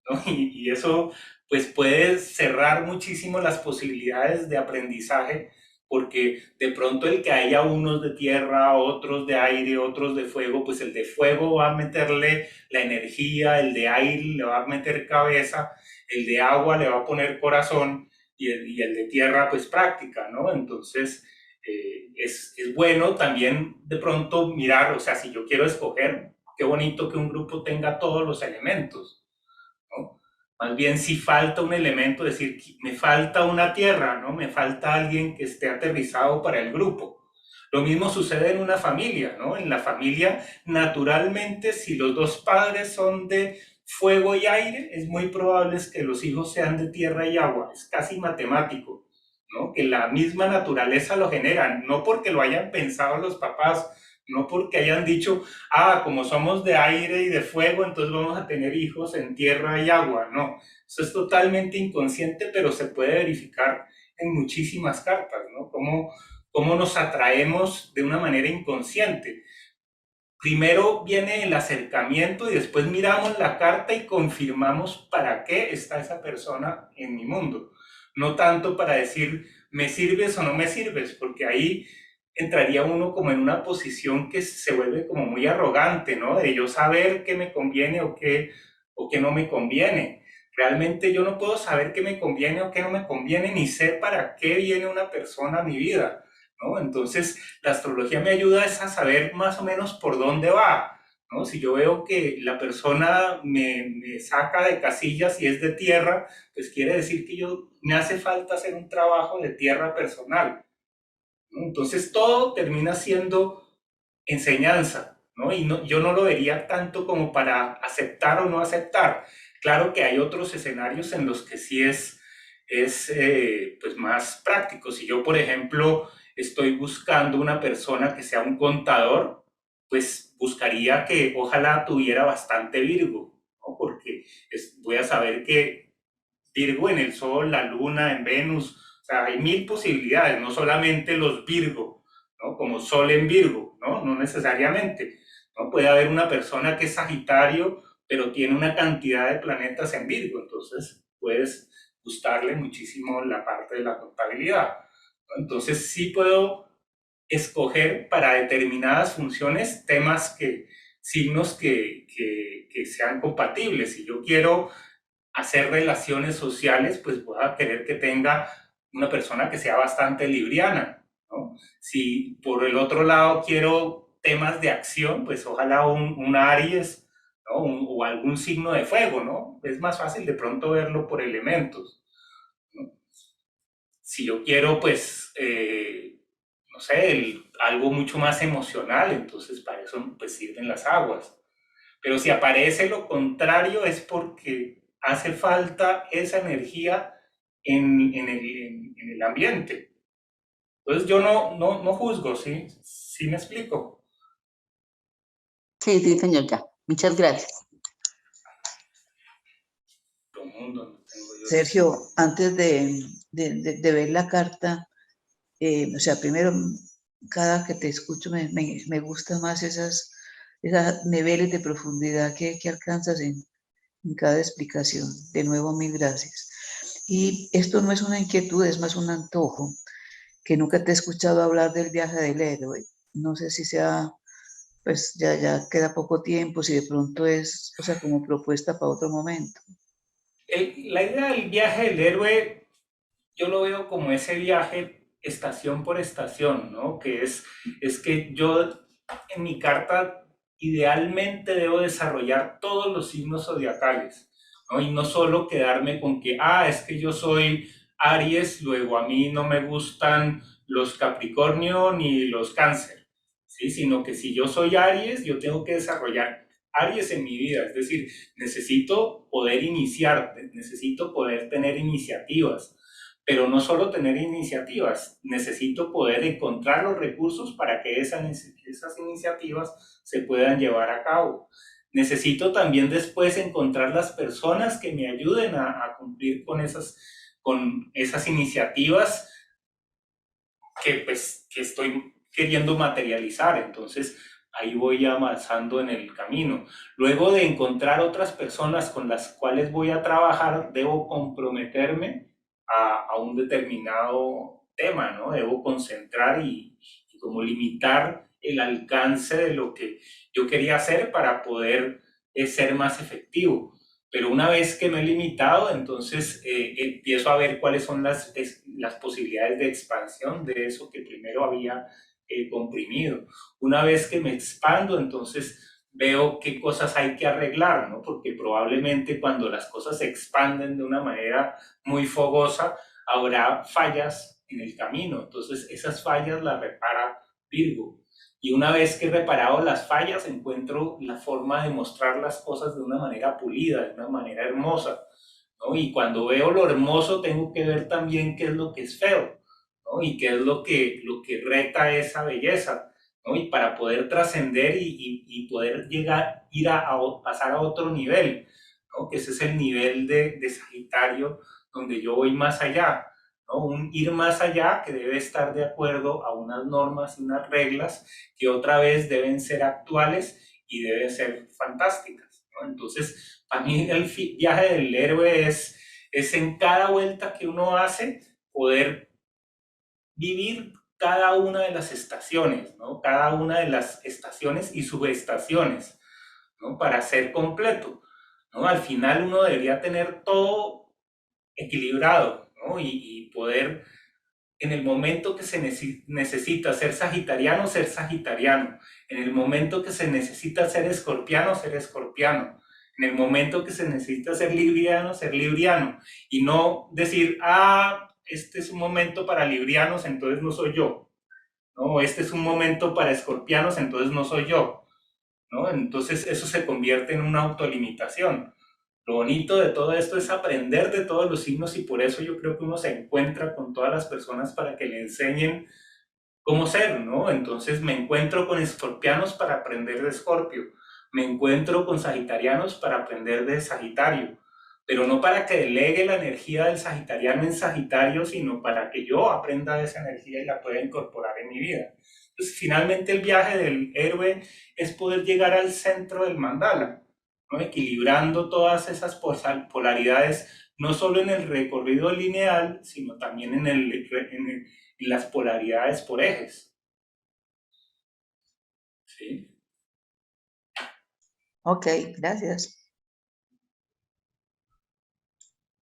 ¿no? Y eso pues puede cerrar muchísimo las posibilidades de aprendizaje, porque de pronto el que haya unos de tierra, otros de aire, otros de fuego, pues el de fuego va a meterle la energía, el de aire le va a meter cabeza, el de agua le va a poner corazón y el de tierra pues práctica, ¿no? Entonces es bueno también de pronto mirar, o sea, si yo quiero escoger, qué bonito que un grupo tenga todos los elementos, ¿no? Más bien si falta un elemento, decir, me falta una tierra, ¿no? Me falta alguien que esté aterrizado para el grupo. Lo mismo sucede en una familia, ¿no? En la familia, naturalmente, si los dos padres son de fuego y aire, es muy probable que los hijos sean de tierra y agua. Es casi matemático, ¿no? Que la misma naturaleza lo genera, no porque lo hayan pensado los papás, no porque hayan dicho, como somos de aire y de fuego, entonces vamos a tener hijos en tierra y agua. No, eso es totalmente inconsciente, pero se puede verificar en muchísimas cartas, ¿no? Cómo nos atraemos de una manera inconsciente. Primero viene el acercamiento y después miramos la carta y confirmamos para qué está esa persona en mi mundo. No tanto para decir, me sirves o no me sirves, porque ahí entraría uno como en una posición que se vuelve como muy arrogante, ¿no? De yo saber qué me conviene o qué no me conviene. Realmente yo no puedo saber qué me conviene o qué no me conviene, ni sé para qué viene una persona a mi vida, ¿no? Entonces, la astrología me ayuda a saber más o menos por dónde va, ¿no? Si yo veo que la persona me saca de casillas y es de tierra, pues quiere decir que me hace falta hacer un trabajo de tierra personal, ¿no? Entonces, todo termina siendo enseñanza, ¿no? Y yo no lo vería tanto como para aceptar o no aceptar. Claro que hay otros escenarios en los que sí es pues más práctico. Si yo, por ejemplo, estoy buscando una persona que sea un contador, pues buscaría que ojalá tuviera bastante Virgo, ¿no? Porque voy a saber que Virgo en el Sol, la Luna, en Venus, o sea, hay mil posibilidades, no solamente los Virgo, ¿no? Como Sol en Virgo, ¿no? No necesariamente, ¿no? Puede haber una persona que es Sagitario, pero tiene una cantidad de planetas en Virgo, entonces puedes gustarle muchísimo la parte de la contabilidad, ¿no? Entonces sí puedo escoger para determinadas funciones signos que sean compatibles. Si yo quiero hacer relaciones sociales, pues voy a querer que tenga una persona que sea bastante libriana, ¿no? Si por el otro lado quiero temas de acción, pues ojalá un Aries, ¿no? O algún signo de fuego, ¿no? Es más fácil de pronto verlo por elementos, ¿no? Si yo quiero, pues, no sé, algo mucho más emocional, entonces para eso pues sirven las aguas. Pero si aparece lo contrario es porque hace falta esa energía en el ambiente. Entonces yo no juzgo, ¿sí? ¿Sí me explico? Sí, sí, señor, ya. Muchas gracias. Todo el mundo, no tengo yo Sergio, antes de ver la carta, o sea, primero, cada que te escucho me gustan más esas niveles de profundidad que alcanzas en cada explicación. De nuevo, mil gracias. Y esto no es una inquietud, es más un antojo, que nunca te he escuchado hablar del viaje del héroe. No sé si sea, pues ya queda poco tiempo, si de pronto es, o sea, como propuesta para otro momento. La idea del viaje del héroe, yo lo veo como ese viaje estación por estación, ¿no? Es que yo en mi carta idealmente debo desarrollar todos los signos zodiacales, ¿no? Y no solo quedarme con que, es que yo soy Aries, luego a mí no me gustan los Capricornio ni los Cáncer, ¿sí? Sino que si yo soy Aries, yo tengo que desarrollar Aries en mi vida, es decir, necesito poder iniciar, necesito poder tener iniciativas, pero no solo tener iniciativas, necesito poder encontrar los recursos para que esas iniciativas se puedan llevar a cabo. Necesito también después encontrar las personas que me ayuden a cumplir con esas iniciativas que estoy queriendo materializar. Entonces, ahí voy avanzando en el camino. Luego de encontrar otras personas con las cuales voy a trabajar, debo comprometerme a un determinado tema, ¿no? Debo concentrar y como limitar el alcance de lo que yo quería hacer para poder ser más efectivo. Pero una vez que me he limitado, entonces empiezo a ver cuáles son las posibilidades de expansión de eso que primero había comprimido. Una vez que me expando, entonces veo qué cosas hay que arreglar, ¿no? Porque probablemente cuando las cosas se expanden de una manera muy fogosa, habrá fallas en el camino. Entonces esas fallas las repara Virgo. Y una vez que he reparado las fallas, encuentro la forma de mostrar las cosas de una manera pulida, de una manera hermosa, ¿no? Y cuando veo lo hermoso, tengo que ver también qué es lo que es feo, ¿no? Y qué es lo que reta esa belleza, ¿no? Y para poder trascender y poder pasar a otro nivel, ¿no? Que ese es el nivel de Sagitario, donde yo voy más allá, ¿no? Un ir más allá que debe estar de acuerdo a unas normas y unas reglas que otra vez deben ser actuales y deben ser fantásticas, ¿no? Entonces, para mí el viaje del héroe es en cada vuelta que uno hace poder vivir cada una de las estaciones, ¿no? Cada una de las estaciones y subestaciones, ¿no? Para ser completo, ¿no? Al final uno debería tener todo equilibrado, ¿no? Y poder en el momento que se necesita ser sagitariano, ser sagitariano. En el momento que se necesita ser escorpiano, ser escorpiano. En el momento que se necesita ser libriano, ser libriano. Y no decir, este es un momento para librianos, entonces no soy yo. No, este es un momento para escorpianos, entonces no soy yo, ¿no? Entonces eso se convierte en una autolimitación. Lo bonito de todo esto es aprender de todos los signos y por eso yo creo que uno se encuentra con todas las personas para que le enseñen cómo ser, ¿no? Entonces me encuentro con escorpianos para aprender de Escorpio, me encuentro con sagitarianos para aprender de Sagitario, pero no para que delegue la energía del sagitariano en Sagitario, sino para que yo aprenda de esa energía y la pueda incorporar en mi vida. Entonces finalmente el viaje del héroe es poder llegar al centro del mandala, ¿no? Equilibrando todas esas polaridades, no solo en el recorrido lineal, sino también en las polaridades por ejes. ¿Sí? Ok, gracias.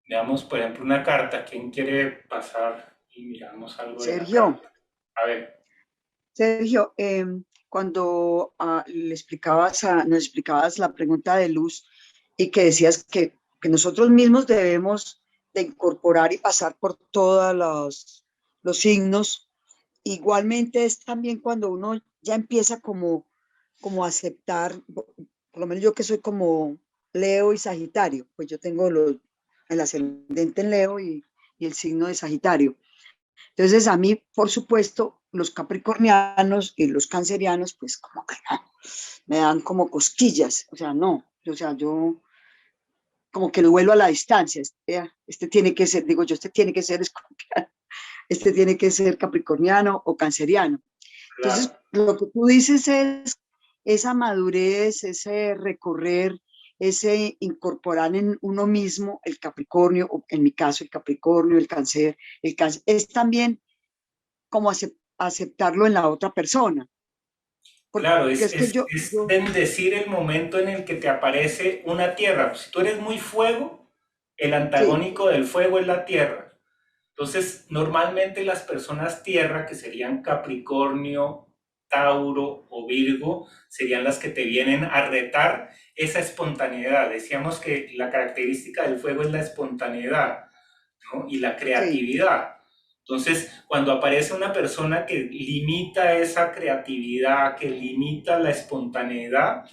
Veamos, por ejemplo, una carta. ¿Quién quiere pasar y miramos algo de la Sergio, carta? A ver. Sergio, cuando nos explicabas la pregunta de Luz y que decías que nosotros mismos debemos de incorporar y pasar por todos los signos, igualmente es también cuando uno ya empieza como a aceptar, por lo menos yo que soy como Leo y Sagitario, pues yo tengo el ascendente en Leo y el signo de Sagitario. Entonces, a mí, por supuesto, los capricornianos y los cancerianos, pues como que no, me dan como cosquillas, o sea, no, o sea, yo como que lo vuelo a la distancia, este tiene que ser, digo yo, este tiene que ser escorpiano, este tiene que ser capricorniano o canceriano. Entonces, Claro. lo que tú dices es esa madurez, ese recorrer, ese incorporar en uno mismo el Capricornio, o en mi caso el Capricornio, el cáncer, es también como aceptarlo en la otra persona. Porque Claro, es que es bendecir el momento en el que te aparece una tierra. Si tú eres muy fuego, el Sí, antagónico del fuego es la tierra. Entonces, normalmente las personas tierra, que serían Capricornio, Tauro o Virgo, serían las que te vienen a retar esa espontaneidad. Decíamos que la característica del fuego es la espontaneidad, ¿no? Y la sí. creatividad. Entonces, cuando aparece una persona que limita esa creatividad, que limita la espontaneidad,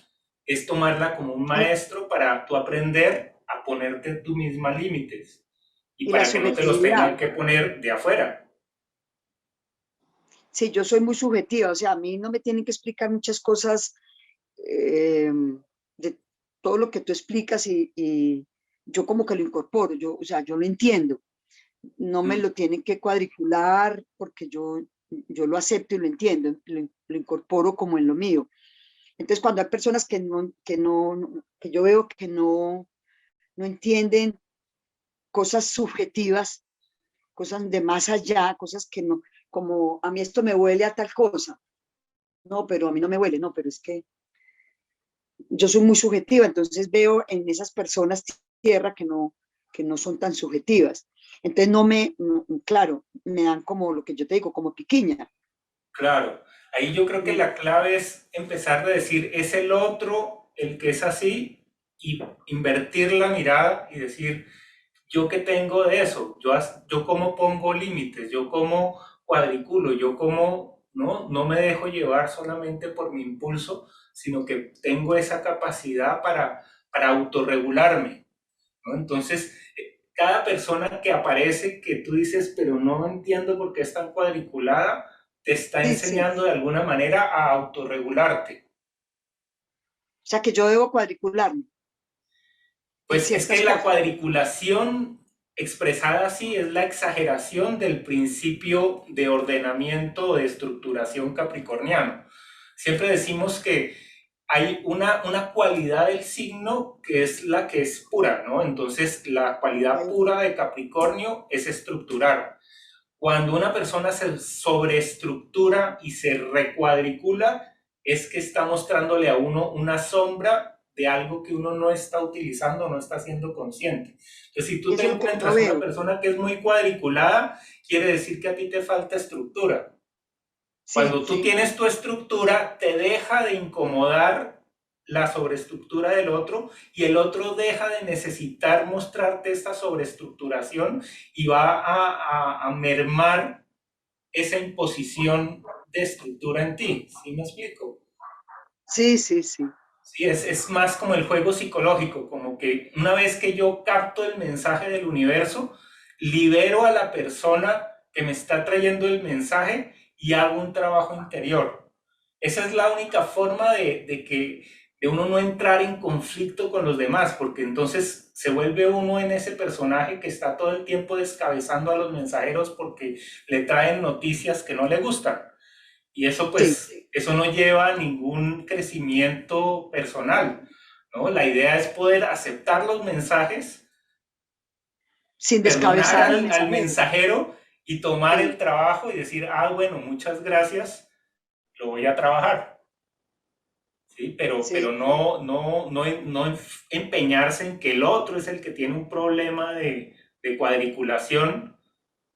es tomarla como un Y, maestro para tú aprender a ponerte tú misma límites y y la para que no te los tengan subjetividad. que poner de afuera. Sí, yo soy muy subjetiva, o sea, a mí no me tienen que explicar muchas cosas eh, de todo lo que tú explicas y yo como que lo incorporo, yo, o sea, yo lo entiendo. No me Mm, lo tienen que cuadricular porque yo lo acepto y lo entiendo, lo incorporo como en lo mío. Entonces, cuando hay personas que yo veo que no entienden cosas subjetivas, cosas de más allá, cosas que no, como a mí esto me huele a tal cosa, no, pero a mí no me huele, no, pero es que yo soy muy subjetiva, entonces veo en esas personas tierra que no son tan subjetivas. Entonces claro, me dan como lo que yo te digo, como piquiña. claro, ahí yo creo que Mm, la clave es empezar de decir, es el otro el que es así y invertir la mirada y decir, ¿yo qué tengo de eso? Yo cómo pongo límites, yo cómo cuadriculo, yo cómo no me dejo llevar solamente por mi impulso, sino que tengo esa capacidad para autorregularme, ¿no? Entonces, cada persona que aparece que tú dices, pero no entiendo por qué es tan cuadriculada, te está sí, sí. enseñando de alguna manera a autorregularte. O sea que yo debo cuadricularme en Pues es ciertas que la cosas. cuadriculación expresada así es la exageración del principio de ordenamiento o de estructuración capricorniano. Siempre decimos que hay una cualidad del signo que es la que es pura, ¿no? Entonces, la cualidad Sí, pura de Capricornio es estructurar. Cuando una persona se sobreestructura y se recuadricula, es que está mostrándole a uno una sombra de algo que uno no está utilizando, no está siendo consciente. Entonces, si tú te eso es lo que yo encuentras una veo. persona que es muy cuadriculada, quiere decir que a ti te falta estructura. Sí, Cuando tú sí. tienes tu estructura, te deja de incomodar la sobreestructura del otro y el otro deja de necesitar mostrarte esta sobreestructuración y va a mermar esa imposición de estructura en ti. ¿Sí me explico? Sí, sí, sí. Sí, es más como el juego psicológico, como que una vez que yo capto el mensaje del universo, libero a la persona que me está trayendo el mensaje y hago un trabajo interior. Esa es la única forma de uno no entrar en conflicto con los demás, porque entonces se vuelve uno en ese personaje que está todo el tiempo descabezando a los mensajeros porque le traen noticias que no le gustan. Y eso Sí, pues, eso no lleva a ningún crecimiento personal, ¿no? La idea es poder aceptar los mensajes, sin perdonar descabezar al al mensajero. mensajero y tomar el Sí, trabajo y decir, ah, bueno, muchas gracias, lo voy a trabajar, ¿sí? Pero sí, sí, no empeñarse en que el otro es el que tiene un problema de cuadriculación,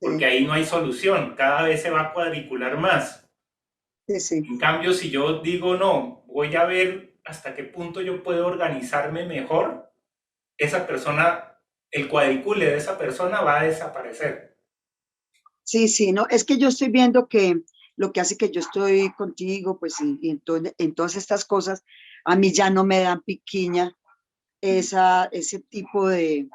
porque sí, ahí no hay solución, cada vez se va a cuadricular más. sí, sí. En cambio, si yo digo no, voy a ver hasta qué punto yo puedo organizarme mejor, esa persona, el cuadricule de esa persona va a desaparecer. Sí, sí, no, es que yo estoy viendo que lo que hace que yo estoy contigo, pues, y en todas estas cosas, a mí ya no me dan piquiña ese tipo de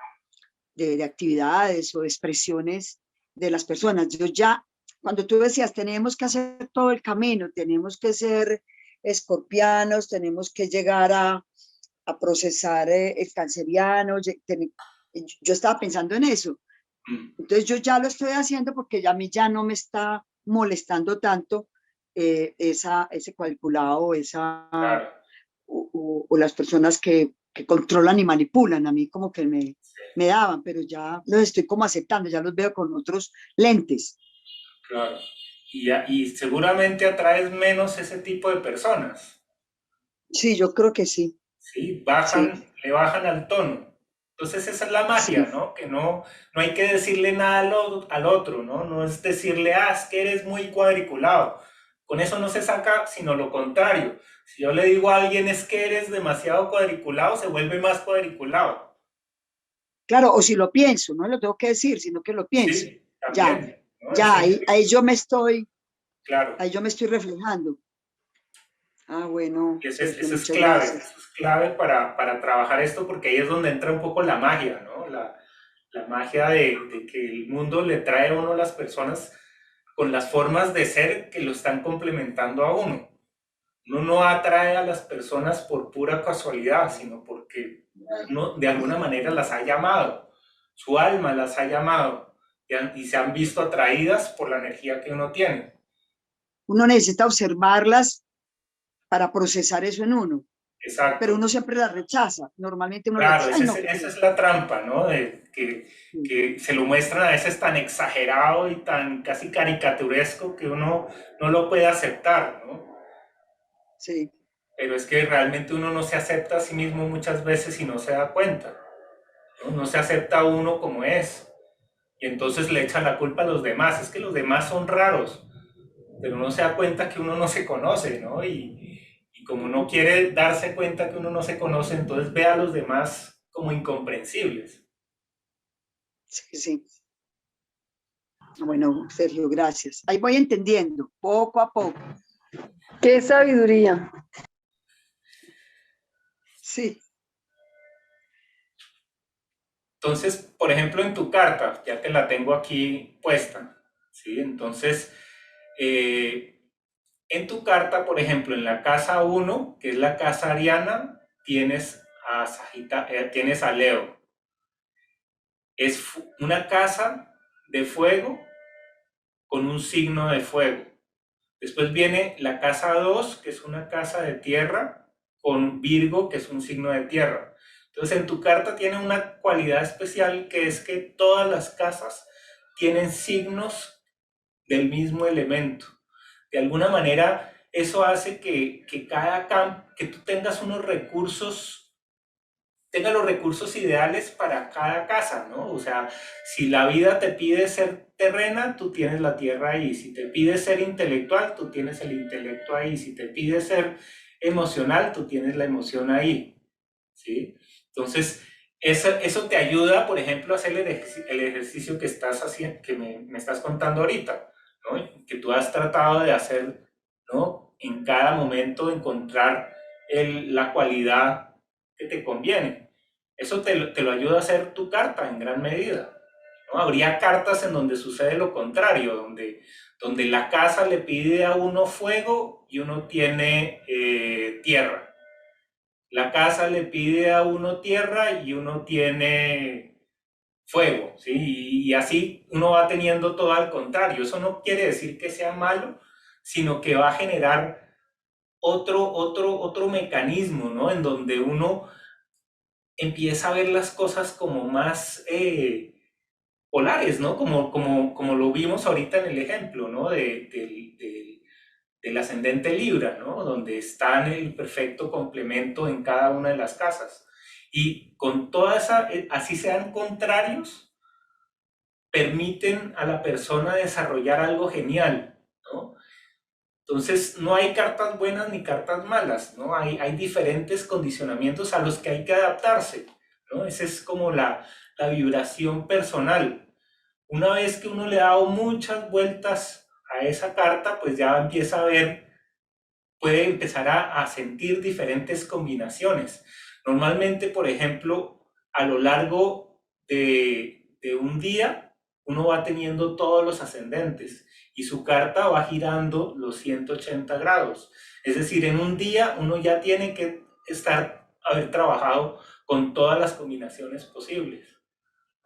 actividades o de expresiones de las personas. Yo ya, cuando tú decías, tenemos que hacer todo el camino, tenemos que ser escorpianos, tenemos que llegar a procesar el canceriano, yo estaba pensando en eso. Mm, Entonces yo ya lo estoy haciendo porque ya a mí ya no me está molestando tanto ese cuadriculado, claro. o las personas que controlan y manipulan, a mí como que me daban, pero ya los estoy como aceptando, ya los veo con otros lentes. Claro. Y seguramente atraes menos ese tipo de personas. Sí, yo creo que sí, ¿Sí? sí, Le bajan al tono. Entonces esa es la magia, Sí, ¿no? Que no hay que decirle nada al otro, ¿no? No es decirle, ah, es que eres muy cuadriculado. Con eso no se saca, sino lo contrario. Si yo le digo a alguien es que eres demasiado cuadriculado, se vuelve más cuadriculado. claro, o si lo pienso, no lo tengo que decir, sino que lo pienso. Sí, Ya, también, ¿no? ya, ahí Claro. yo me estoy reflejando. Ah, bueno, Y Sergio, muchas eso gracias. es clave para trabajar esto, porque ahí es donde entra un poco la magia, ¿no? La magia de que el mundo le trae a uno las personas con las formas de ser que lo están complementando a uno. Uno no atrae a las personas por pura casualidad, sino porque uno de alguna manera las ha llamado, su alma las ha llamado y se han visto atraídas por la energía que uno tiene. Uno necesita observarlas para procesar eso en uno, pero Exacto. uno siempre las rechaza. Normalmente uno las Claro, dice, ay, no, qué esa pereza. es la trampa, ¿no? Sí, Que se lo muestran a veces tan exagerado y tan casi caricaturesco que uno no lo puede aceptar, ¿no? sí, Pero es que realmente uno no se acepta a sí mismo muchas veces y no se da cuenta, ¿no? No se acepta a uno como es. Y entonces le echa la culpa a los demás. Es que los demás son raros, pero uno se da cuenta que uno no se conoce, ¿no? Y como no quiere darse cuenta que uno no se conoce, entonces ve a los demás como incomprensibles. sí, sí. Bueno, Sergio, gracias. Ahí voy entendiendo, poco a poco. Qué sabiduría. Sí, Entonces, por ejemplo, en tu carta, ya te la tengo aquí puesta, ¿sí? Entonces, eh, en tu carta, por ejemplo, en la casa uno, que es la casa ariana, tienes a Leo. Es una casa de fuego con un signo de fuego. Después viene la casa 2, que es una casa de tierra, con Virgo, que es un signo de tierra. Entonces, en tu carta tiene una cualidad especial que es que todas las casas tienen signos del mismo elemento. De alguna manera, eso hace que cada campo, que tú tenga los recursos ideales para cada casa, ¿no? O sea, si la vida te pide ser terrena, tú tienes la tierra ahí. Si te pide ser intelectual, tú tienes el intelecto ahí. Si te pide ser emocional, tú tienes la emoción ahí, ¿sí? Entonces, eso te ayuda, por ejemplo, a hacer el ejercicio que estás haciendo, que me estás contando ahorita, ¿no? Que tú has tratado de hacer, ¿no? En cada momento encontrar la cualidad que te conviene. Eso te lo ayuda a hacer tu carta en gran medida, ¿no? Habría cartas en donde sucede lo contrario, donde la casa le pide a uno fuego y uno tiene tierra. La casa le pide a uno tierra y uno tiene fuego, ¿sí? Y así uno va teniendo todo al contrario. Eso no quiere decir que sea malo, sino que va a generar otro mecanismo, ¿no? En donde uno empieza a ver las cosas como más polares, ¿no? Como lo vimos ahorita en el ejemplo, ¿no? Del ascendente Libra, ¿no? Donde está en el perfecto complemento en cada una de las casas. Y con toda esa, así sean contrarios, permiten a la persona desarrollar algo genial, ¿no? Entonces, no hay cartas buenas ni cartas malas, ¿no? Hay diferentes condicionamientos a los que hay que adaptarse, ¿no? Esa es como la vibración personal. Una vez que uno le ha dado muchas vueltas a esa carta, pues ya empieza a ver, puede empezar a sentir diferentes combinaciones. Normalmente, por ejemplo, a lo largo de un día, uno va teniendo todos los ascendentes y su carta va girando los 180 grados. Es decir, en un día uno ya tiene que haber trabajado con todas las combinaciones posibles,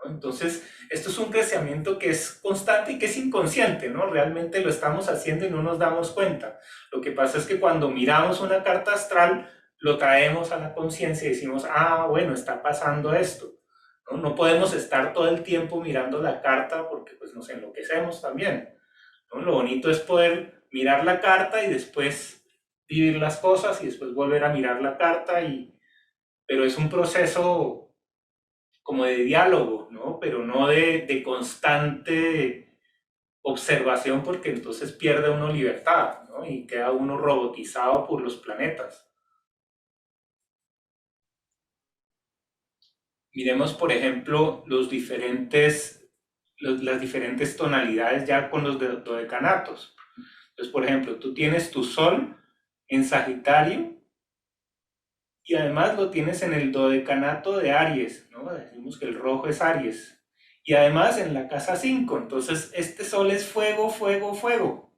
¿no? Entonces, esto es un crecimiento que es constante y que es inconsciente, ¿no? Realmente lo estamos haciendo y no nos damos cuenta. Lo que pasa es que cuando miramos una carta astral, lo traemos a la conciencia y decimos, ah, bueno, está pasando esto, ¿no? No podemos estar todo el tiempo mirando la carta porque pues nos enloquecemos también, ¿no? Lo bonito es poder mirar la carta y después vivir las cosas y después volver a mirar la carta pero es un proceso como de diálogo, ¿no? Pero no de constante observación, porque entonces pierde uno libertad, ¿no? Y queda uno robotizado por los planetas. Miremos, por ejemplo, las diferentes tonalidades ya con los dodecanatos. Entonces, por ejemplo, tú tienes tu Sol en Sagitario y además lo tienes en el dodecanato de Aries, ¿no? Decimos que el rojo es Aries. Y además en la casa 5, entonces este Sol es fuego, fuego, fuego.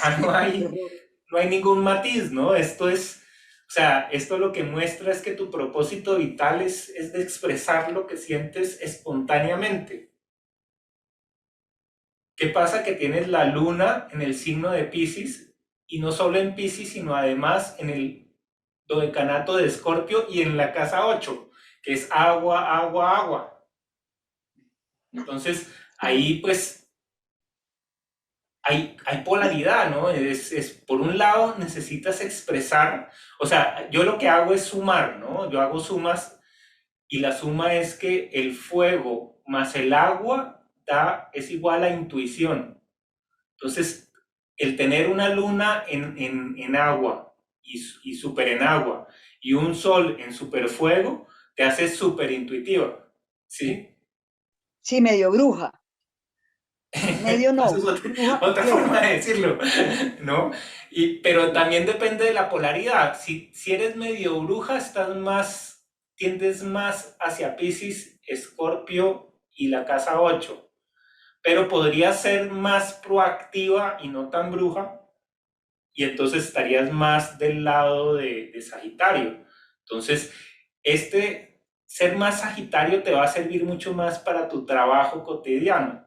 Acá Sí, qué horror. no hay ningún matiz, ¿no? O sea, esto lo que muestra es que tu propósito vital es de expresar lo que sientes espontáneamente. ¿Qué pasa? Que tienes la luna en el signo de Piscis y no solo en Piscis, sino además en el dodecanato de Escorpio y en la casa 8, que es agua, agua, agua. Entonces, ahí pues hay polaridad, ¿no? Por un lado necesitas expresar, o sea, yo lo que hago es sumar, ¿no? Yo hago sumas y la suma es que el fuego más el agua es igual a intuición. Entonces, el tener una luna en agua y súper en agua y un sol en súper fuego te hace súper intuitiva, ¿sí? Sí, medio bruja. Medio Esa es no, bruja otra completa. forma de decirlo, ¿no? Pero también depende de la polaridad. Si eres medio bruja, tiendes más hacia Piscis, Escorpio y la casa 8. Pero podría ser más proactiva y no tan bruja, y entonces estarías más del lado de Sagitario. Entonces, ser más Sagitario te va a servir mucho más para tu trabajo cotidiano,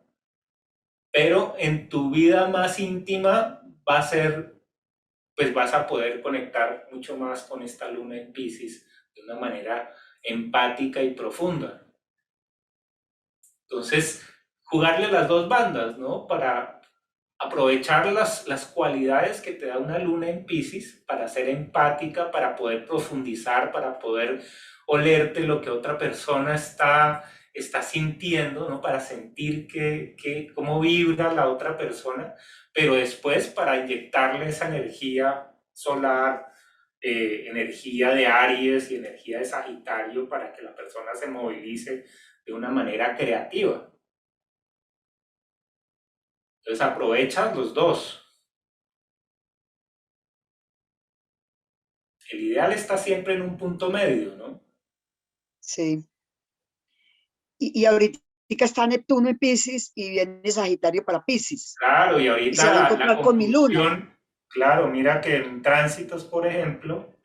pero en tu vida más íntima pues vas a poder conectar mucho más con esta luna en Piscis de una manera empática y profunda. Entonces, jugarle a las dos bandas, ¿no? Para aprovechar las cualidades que te da una luna en Piscis para ser empática, para poder profundizar, para poder olerte lo que otra persona está sintiendo, ¿no? Para sentir cómo vibra la otra persona, pero después para inyectarle esa energía solar, energía de Aries y energía de Sagitario para que la persona se movilice de una manera creativa. Entonces aprovechas los dos. El ideal está siempre en un punto medio, ¿no? Sí. Y ahorita está Neptuno en Piscis y viene Sagitario para Piscis. Claro, y Y se ahorita va a la encontrar con mi luna. conjunción, claro, mira que en tránsitos, por ejemplo,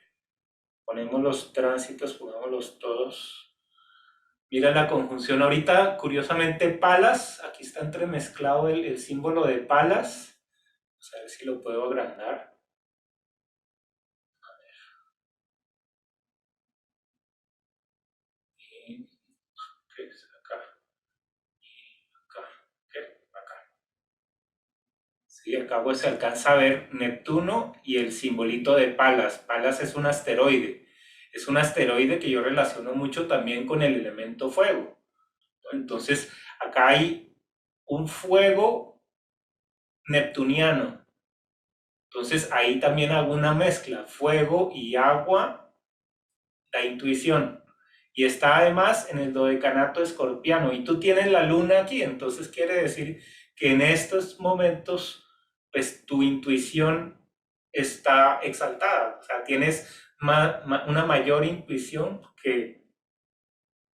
ponemos los tránsitos, pongámoslos todos. Mira la conjunción ahorita, curiosamente, Palas, aquí está entremezclado el símbolo de Palas. Vamos a ver si lo puedo agrandar. Y, ¿qué es acá? Y acá, ¿qué? Acá. Sí, acá pues se alcanza a ver Neptuno y el simbolito de Palas. Palas es un asteroide. Es un asteroide que yo relaciono mucho también con el elemento fuego. Entonces, acá hay un fuego neptuniano. Entonces, ahí también hago una mezcla, fuego y agua, la intuición. Y está además en el dodecanato escorpiano. Y tú tienes la luna aquí, entonces quiere decir que en estos momentos, pues tu intuición está exaltada. O sea, tienes una mayor intuición que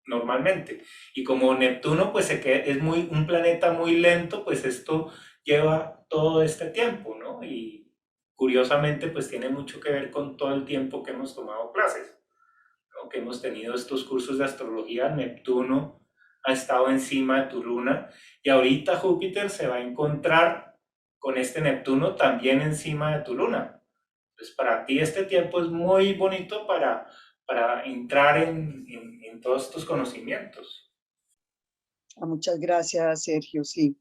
normalmente. Y como Neptuno, pues es un planeta muy lento, pues esto lleva todo este tiempo, ¿no? Y curiosamente, pues tiene mucho que ver con todo el tiempo que hemos tomado clases, ¿no? Que hemos tenido estos cursos de astrología. Neptuno ha estado encima de tu luna y ahorita Júpiter se va a encontrar con este Neptuno también encima de tu luna. Entonces, para ti este tiempo es muy bonito para entrar en todos estos conocimientos. Muchas gracias, Sergio. Sí.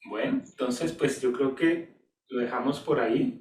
Bueno, entonces pues yo creo que lo dejamos por ahí.